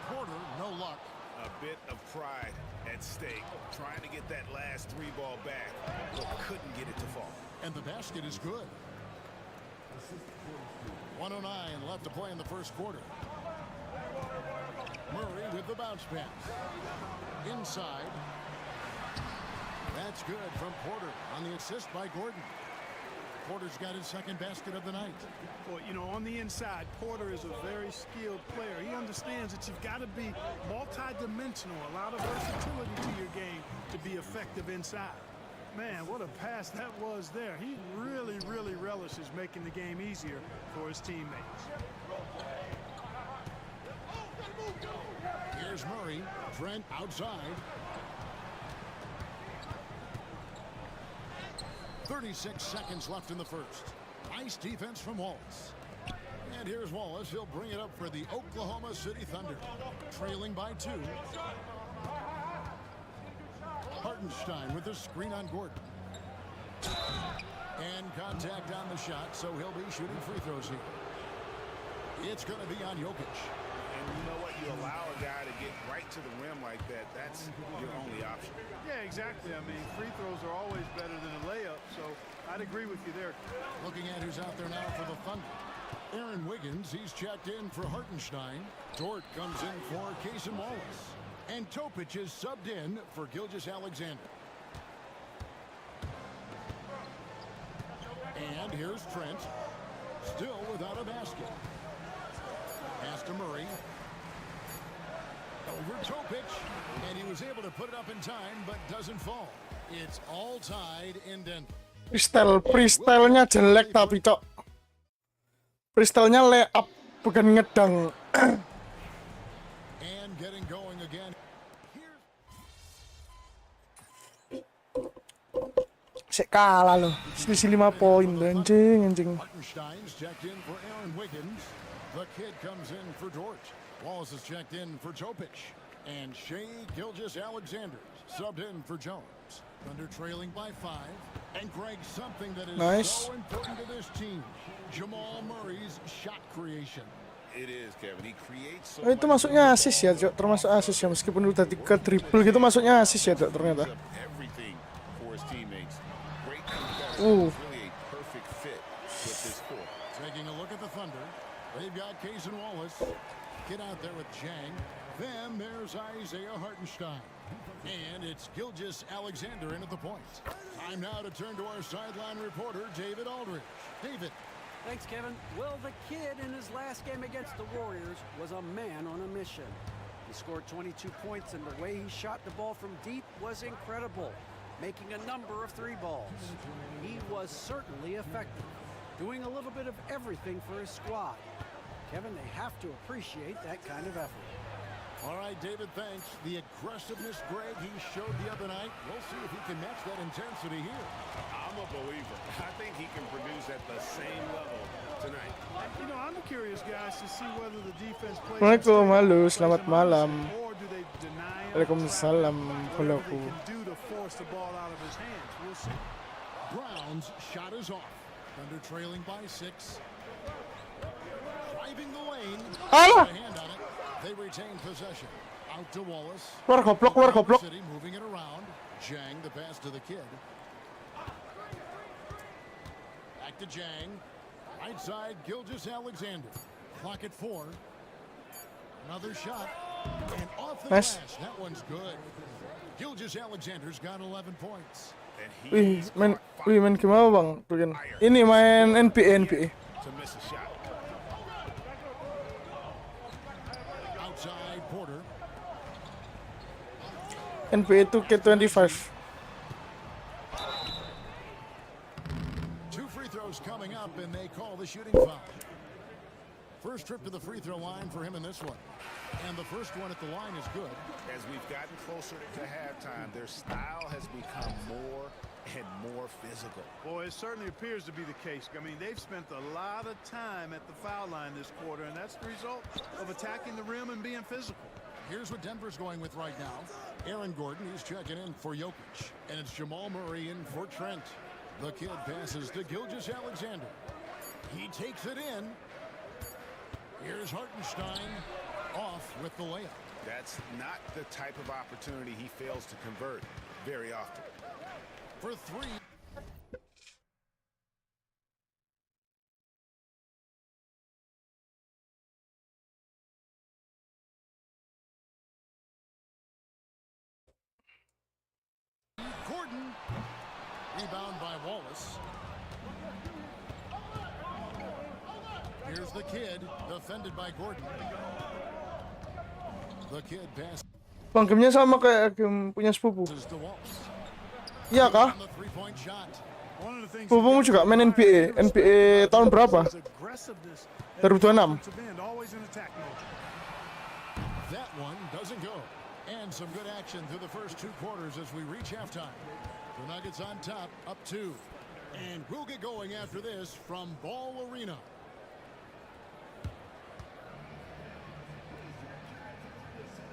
Porter, no luck. A bit of pride at stake, trying to get that last 3 ball back, but couldn't get it to fall. And the basket is good. 1:09 left to play in the first quarter. Murray with the bounce pass. Inside. That's good from Porter on the assist by Gordon. Porter's got his second basket of the night. Well, on the inside, Porter is a very skilled player. He understands that you've got to be multi-dimensional, a lot of versatility to your game to be effective inside. Man, what a pass that was there. He really, really relishes making the game easier for his teammates. Here's Murray. Trent outside. 36 seconds left in the first. Nice defense from Wallace. And here's Wallace. He'll bring it up for the Oklahoma City Thunder. Trailing by 2. Hartenstein with the screen on Gordon. And contact on the shot, so he'll be shooting free throws here. It's going to be on Jokic. And you know what? You allow a guy to get right to the rim like that. That's your only option. Yeah, exactly. I mean, free throws are always better than a layup, so I'd agree with you there. Looking at who's out there now for the Thunder. Aaron Wiggins, he's checked in for Hartenstein. Dort comes in for Cason Wallace. And Topic is subbed in for Gilgeous-Alexander. And here's Trent, still without a basket. Pass to Murray. Over Topic, and he was able to put it up in time, but doesn't fall. It's all tied in Denver. Freestyle-nya jelek tapi cok. Freestyle-nya lay up bukan ngedang. And getting going again. Sek kalah loh. Selisih 5 poin anjing. Hartenstein's checked in for Aaron Wiggins. The kid comes in for Dort. Wallace is checked in for Topic. And Shea Gilgeous-Alexander subbed in for Jones. Thunder trailing by 5. And Greg, something that is so important to this team. Jamal Murray's shot creation. It is, Kevin. He creates so itu masuknya assist ya, Jok. Termasuk assist ya, meskipun udah 3 triple gitu masuknya assist ya, Jok, ternyata. everything for his teammates. Great really a perfect fit with this core. Taking a look at the Thunder. They've got Case and Wallace. Get out there with Jang. Then there's Isaiah Hartenstein. And it's Gilgeous-Alexander in at the point. Time now to turn to our sideline reporter, David Aldridge. David. Thanks, Kevin. Well, the kid in his last game against the Warriors was a man on a mission. He scored 22 points, and the way he shot the ball from deep was incredible, making a number of 3 balls. He was certainly effective, doing a little bit of everything for his squad. Kevin, they have to appreciate that kind of effort. All right, David, thanks. The aggressiveness, Greg, he showed the other night. We'll see if he can match that intensity here. I'm a believer. I think he can produce at the same level tonight. You know, I'm curious, guys, to see whether the defense plays. Assalamualaikum, halo, selamat malam. Or do they deny him? Waalaikumsalam, Whatever haloku. they can do to force the ball out of his hands. We'll see. Brown's shot is off. Thunder trailing by 6. Driving the lane. Alah! A hand on it. They retain possession. Out to Wallace. Keluar goblok. City moving it around. Jang, the pass to the kid. Back to Jang. Right side, Gilgeous-Alexander. Clock at 4. Another shot. And off the glass. That one's good. Gilgeous-Alexander's got 11 points. Wih, main gimana bang? Ini main NBA. To miss a shot. Outside Porter. NBA 2K25. 2 free throws coming up, and they call the shooting foul. First trip to the free throw line for him in this one. And the first one at the line is good. As we've gotten closer to halftime, their style has become more and more physical. Boy, it certainly appears to be the case. I mean, they've spent a lot of time at the foul line this quarter, and that's the result of attacking the rim and being physical. Here's what Denver's going with right now. Aaron Gordon, he's checking in for Jokic. And it's Jamal Murray in for Trent. The kid passes to Gilgeous-Alexander. He takes it in. Here's Hartenstein off with the layup. That's not the type of opportunity he fails to convert very often. For 3. Gordon. Rebound by Wallace. Here's the kid, defended by Gordon. The kid pass. Bang, gamenya sama kayak game punya sepupu. To Wallace. Iya kah? The three-point shot. Sepupumu juga main NBA. NBA tahun berapa? 2026. That one doesn't go. And some good action through the first 2 quarters as we reach halftime. The Nuggets on top, up 2. And we'll get going after this from Ball Arena.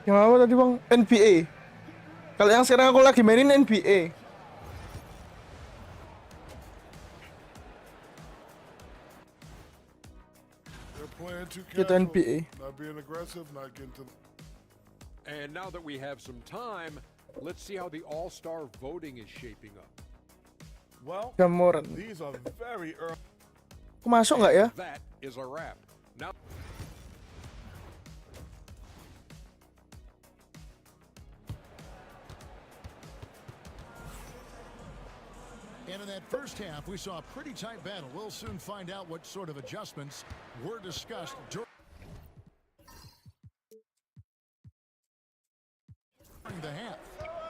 Yang apa tadi bang? NBA. Kalau yang sekarang aku lagi mainin NBA. Kita NBA. Not being aggressive, not getting to. And now that we have some time, let's see how the All-Star voting is shaping up. Well, Jamoran. these are very early. Aku masuk nggak ya? That is a wrap. Now. And in that first half, we saw a pretty tight battle. We'll soon find out what sort of adjustments were discussed during The half.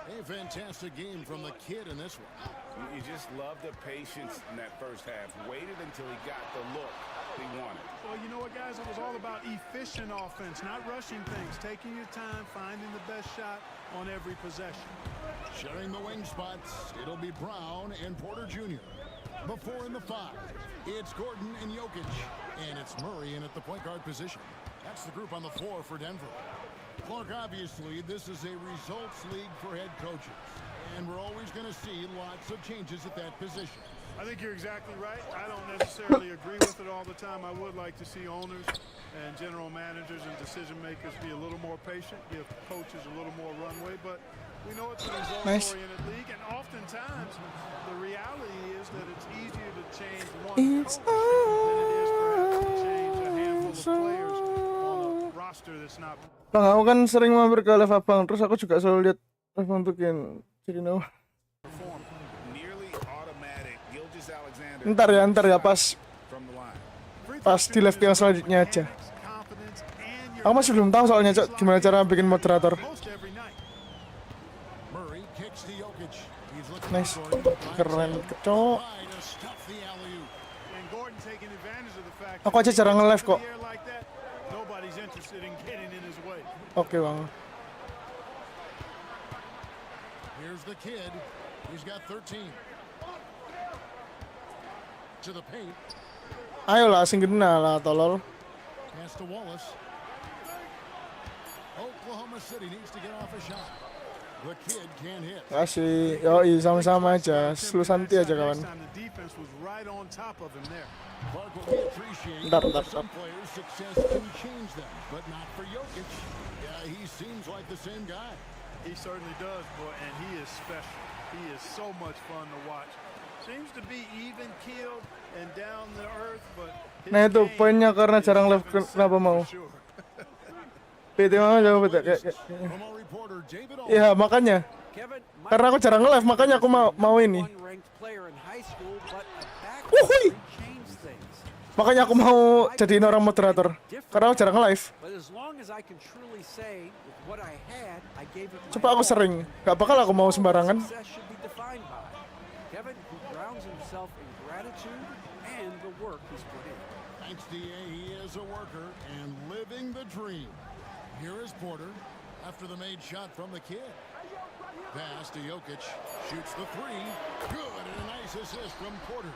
A fantastic game from the kid in this one. You just love the patience in that first half. Waited until he got the look he wanted. Well, you know what, guys? It was all about efficient offense, not rushing things, taking your time, finding the best shot on every possession. Sharing the wing spots, it'll be Brown and Porter Jr. The 4 and the 5. It's Gordon and Jokic. And it's Murray in at the point guard position. That's the group on the floor for Denver. Clark, obviously, this is a results league for head coaches. And we're always going to see lots of changes at that position. I think you're exactly right. I don't necessarily agree with it all the time. I would like to see owners and general managers and decision makers be a little more patient, give coaches a little more runway. But we know it's a results-oriented league, and oftentimes the reality is that it's easier to change one coach than it is perhaps to change a handful of players on a roster that's not. Bang, aku kan sering mampir ke live abang, terus aku juga selalu lihat live abang tuh kan jadi no. Ntar ya pas di live yang selanjutnya aja. Aku masih belum tahu soalnya Cok, gimana cara bikin moderator. Nice, keren Cok. Aku aja jarang nge-live kok. Oke bang. Here's the kid. He's got 13. To the paint. Ayolah, sing kena lah, tolol. Pass to Wallace. Oklahoma City needs to get off a shot. The kid can't hit. Kasih, yoi sama-sama aja, slow Santai aja kawan. Bentar. Some players' success can change them, but not for Jokic. Yeah, he seems like the same guy. He certainly does, boy, and he is special. He is so much fun to watch. Seems to be even-keeled and down the earth, but nah itu poinnya karena jarang live kenapa mau. PT mah jauh beda kayak. Iya makanya. Karena aku jarang nge-live makanya aku mau ini. Wuhui. Makanya aku mau jadiin orang moderator. Karena aku jarang nge-live. Coba aku sering, gak bakal aku mau sembarangan. Thanks DA, he is a worker and living the dream. Here is Porter after the made shot from the kid. Pass to Jokic, shoots the 3. Good, and a nice assist from Porter.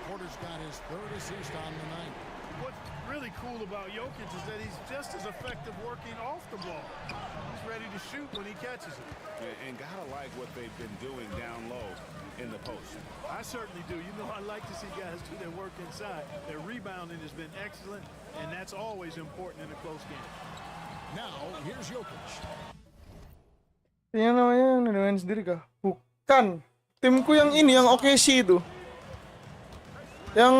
Porter's got his 3rd assist on the night. What's really cool about Jokic is that he's just as effective working off the ball. He's ready to shoot when he catches it. And gotta like what they've been doing down low in the post. I certainly do. You know, I like to see guys do their work inside. Their rebounding has been excellent, and that's always important in a close game. Now, here's Jokic. Ini namanya yang sendiri kah? Bukan. Timku yang ini, yang OKC itu. Yang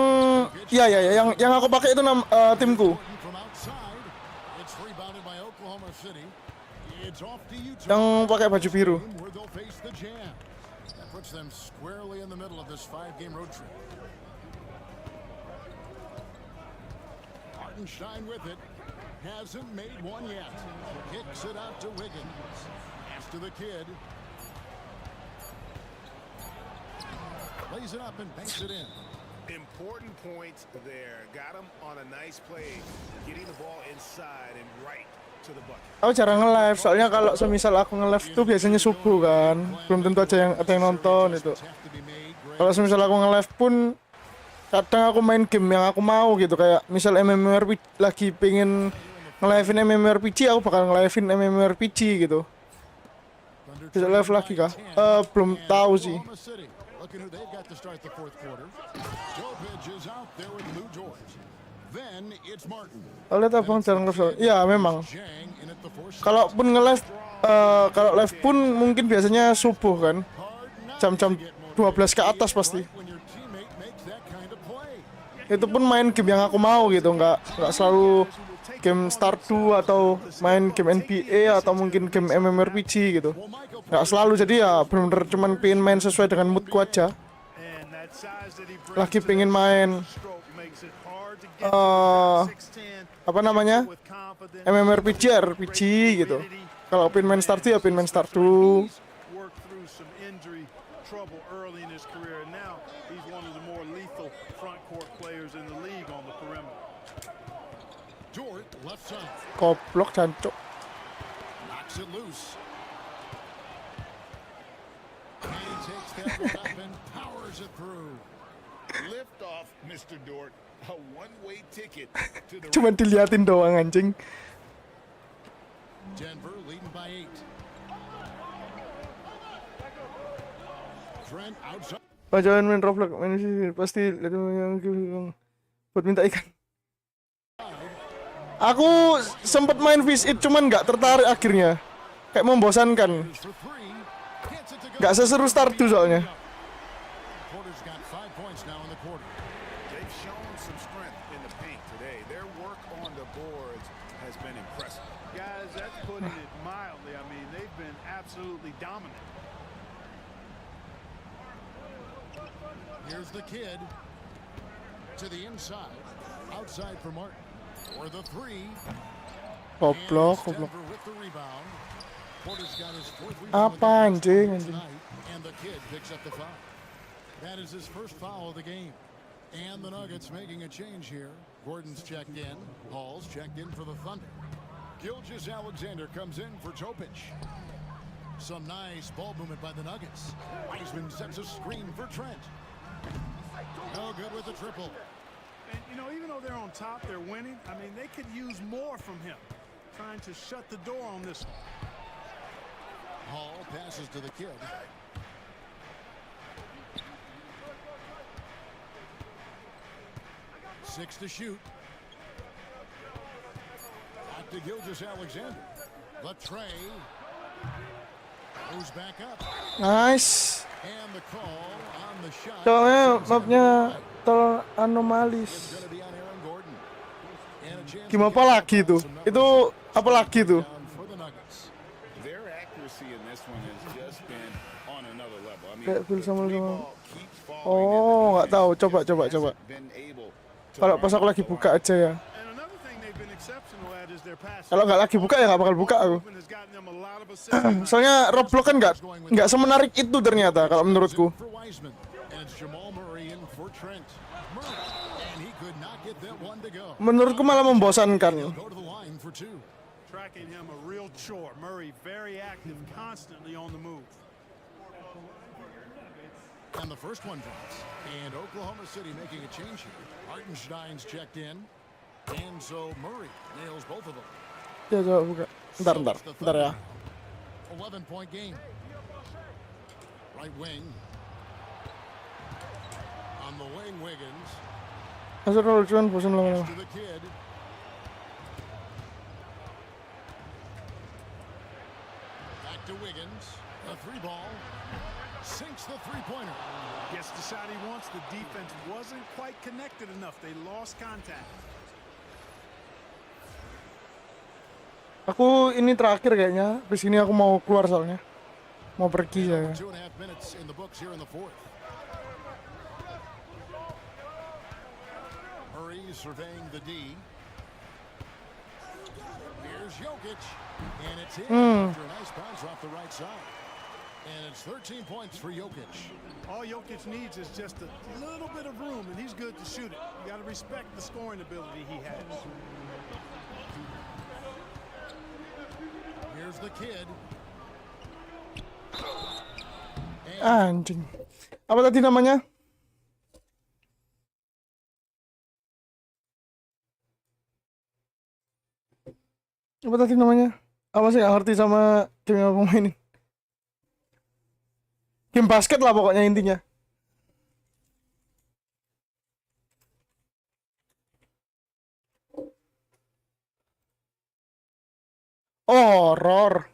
yang aku pakai itu timku. Yang pakai baju biru. Puts them squarely in the middle of this 5-game road trip. Hartenstein with it. Hasn't made one yet. Kicks it out to Wiggins. Pass to the kid. Lays it up and banks it in. Important points there. Got him on a nice play. Getting the ball inside and right to the bucket. Aku jarang nge-live, soalnya kalau semisal aku nge-live tuh biasanya subuh kan. Belum tentu aja ada yang nonton itu. Kalau semisal aku nge-live pun kadang aku main game yang aku mau gitu, kayak misal MMORPG lagi pengen nge-livein MMORPG, aku bakal nge-livein MMORPG gitu. Bisa live lagi kah? Belum tahu sih. Looking who they've got to start the 4th quarter. Jokic is out there with Lou George. Then it's Martin. Lihat abang jarang live. Iya memang. Kalaupun nge-live, kalau live pun mungkin biasanya subuh kan. Jam-jam 12 ke atas pasti. Itu pun main game yang aku mau gitu, nggak selalu game Stardew atau main game NBA atau mungkin game MMORPG gitu. Nggak selalu, jadi ya bener-bener cuman pengen main sesuai dengan moodku aja. Lagi pengen main apa namanya MMORPG, RPG gitu. Kalau pin main start tuh ya pin main start tuh. Worked through some injury trouble early in his career, and now he's one of the more lethal front court players in the league on the perimeter. Dort, left side. Goblok jancuk. Knocks it loose. And he takes that one up and powers it through. Lift off, Mr. Dort. A one-way ticket to the Cuman diliatin doang anjing. Denver leading by 8. Trent outside. Oh, jangan main Roblox, main sini pasti yang buat minta ikan. Aku sempet main Fish It cuman nggak tertarik akhirnya. Kayak membosankan. Nggak seseru Stardew soalnya. Porter's got 5 points now in the quarter. They've shown some strength in the paint today. Their work on the boards has been impressive. Guys, that's putting it mildly. I mean, they've been absolutely dominant. Here's the kid to the inside, outside for Martin for the 3. Goblok. Denver with the rebound. Porter's got his 4th Apa rebound anjing? tonight, and the kid picks up the foul. That is his first foul of the game. And the Nuggets making a change here. Gordon's checked in. Hall's checked in for the Thunder. Gilgeous-Alexander comes in for Topic. Some nice ball movement by the Nuggets. Wiseman sets a screen for Trent. No good with the triple. And, you know, even though they're on top, they're winning. I mean, they could use more from him. Trying to shut the door on this one. Hall passes to the kid. Six to shoot. Back to Gilgeous-Alexander. The tray. Goes back up. Nice. And the call on the shot. Soalnya mapnya teranomalis. It's going to be on Aaron Gordon. And a chance Gimana apa lagi tuh? Itu apa lagi tuh? for the Nuggets. Their accuracy in this one has just been on another level. I mean, Kayak feel sama the three sama. ball keeps falling Oh, into nggak tahu. defense. Coba. Been able to Kalau pas run aku lagi the buka line. aja ya. And another thing they've been exceptional at is their passing. Kalau nggak lagi buka ya nggak bakal buka aku. Movement has gotten them a lot of assists. Soalnya Roblox kan nggak semenarik itu ternyata kalau menurutku. For Wiseman. And it's Jamal Murray in for Trent. Murray. And he could not get that one to go. Menurutku malah membosankan. He'll go to the line for 2. Tracking him a real chore. Murray very active, constantly on the move. And the first one drops. And Oklahoma City making a change here. Hartenstein's checked in. And so Murray nails both of them. Ya coba buka. Bentar ya. 11-point game. Right wing. On the wing, Wiggins. Masuk roll cuman bosan lama-lama. To the kid. Back to Wiggins. A 3-ball. Sinks the 3-pointer. Gets the shot he wants. The defense wasn't quite connected enough. They lost contact. Aku ini terakhir kayaknya. Di sini aku mau keluar soalnya. Mau pergi ya. 2.5 minutes in the books here in the 4th. Murray surveying the D. Here's Jokic. And it's in after a nice bounce off the right side. And it's 13 points for Jokic. All Jokic needs is just a little bit of room, and he's good to shoot it. You got to respect the scoring ability he has. Here's the kid. Anjing. Apa tadi namanya? Apa tadi namanya? Apa sih nggak ngerti sama game yang aku mainin? Game basket lah pokoknya intinya. Horor.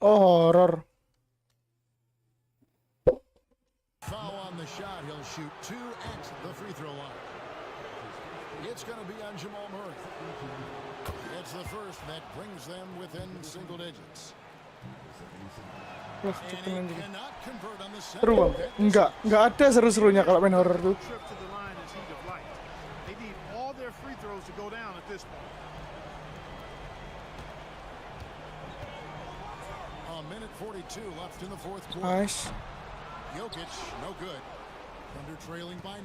Horor. Foul on the shot. He'll shoot 2 at the free throw line. It's going to be on Jamal Murray. It's the first that brings them within single digits. Wah, cepet anjing. Seru bang? Enggak ada seru-serunya kalau main horror tuh. Trip to the line as he'd have liked. They need all their free throws to go down at this point. A minute 42 left in the fourth quarter. Nice. Jokic, no good. Thunder trailing by 9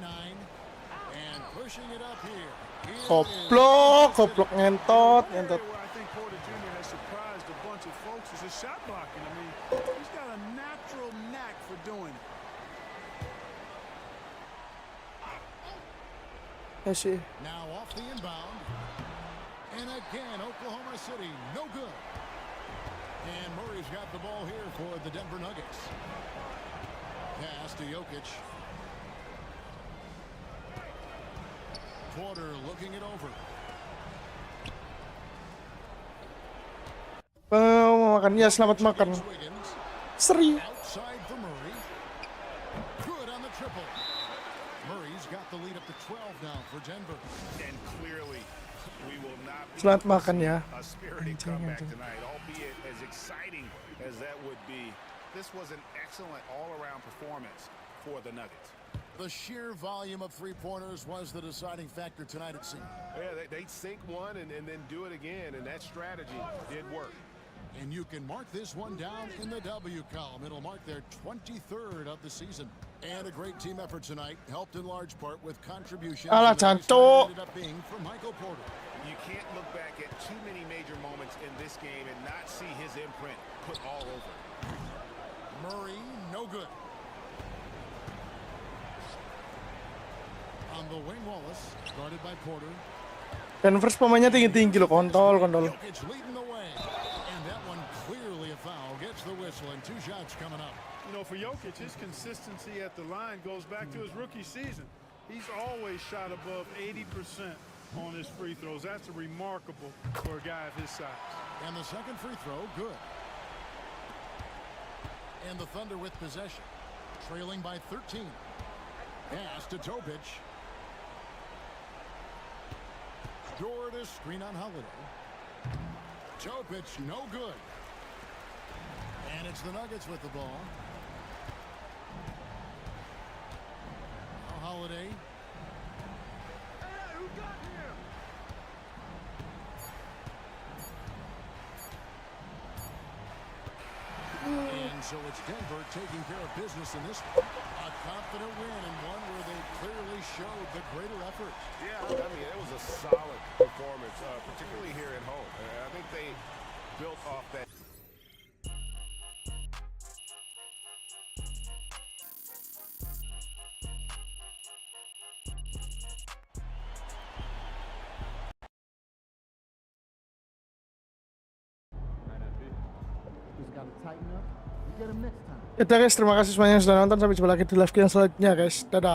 and pushing it up here. Goblok ngentot. Where I think Porter Jr. has surprised a bunch of folks is his shot blocking. I mean, he's got a natural knack for doing it. Ya sih. Now off the inbound. And again, Oklahoma City, no good. And Murray's got the ball here for the Denver Nuggets. Pass to Jokic. Porter looking it over. Mau makan, ya selamat makan. Seri. Outside for Murray. Good on the triple. Murray's got the lead up to 12 now for Denver. And clearly, we will not be Selamat makan ya. a spirited comeback tonight, albeit as exciting as that would be. This was an excellent all-around performance for the Nuggets. The sheer volume of three-pointers was the deciding factor tonight, it seemed. Yeah, they sink one and then do it again, and that strategy did work. And you can mark this one down in the W column. It'll mark their 23rd of the season. And a great team effort tonight, helped in large part with contributions Alah, that cantuk. ended up being from Michael Porter. You can't look back at too many major moments in this game and not see his imprint put all over it. Murray, no good. On the wing, Wallace, guarded by Porter. Denver pemainnya tinggi-tinggi loh, kontol. Jokic leading the way. And that one clearly a foul. Gets the whistle and 2 shots coming up. You know, for Jokic, his consistency at the line goes back to his rookie season. He's always shot above 80% on his free throws. That's remarkable for a guy of his size. And the second free throw, good. And the Thunder with possession, trailing by 13. Pass to Topic. Door to screen on Holiday. Topic, no good. And it's the Nuggets with the ball. Now Holiday. Hey, who got him? And so it's Denver taking care of business in this one. A confident win and one where they clearly showed the greater effort. Yeah, I mean, it was a solid performance, particularly here at home. I think they built off that. Ya guys, terima kasih semuanya yang sudah nonton. Sampai jumpa lagi di live yang selanjutnya guys. Dadah.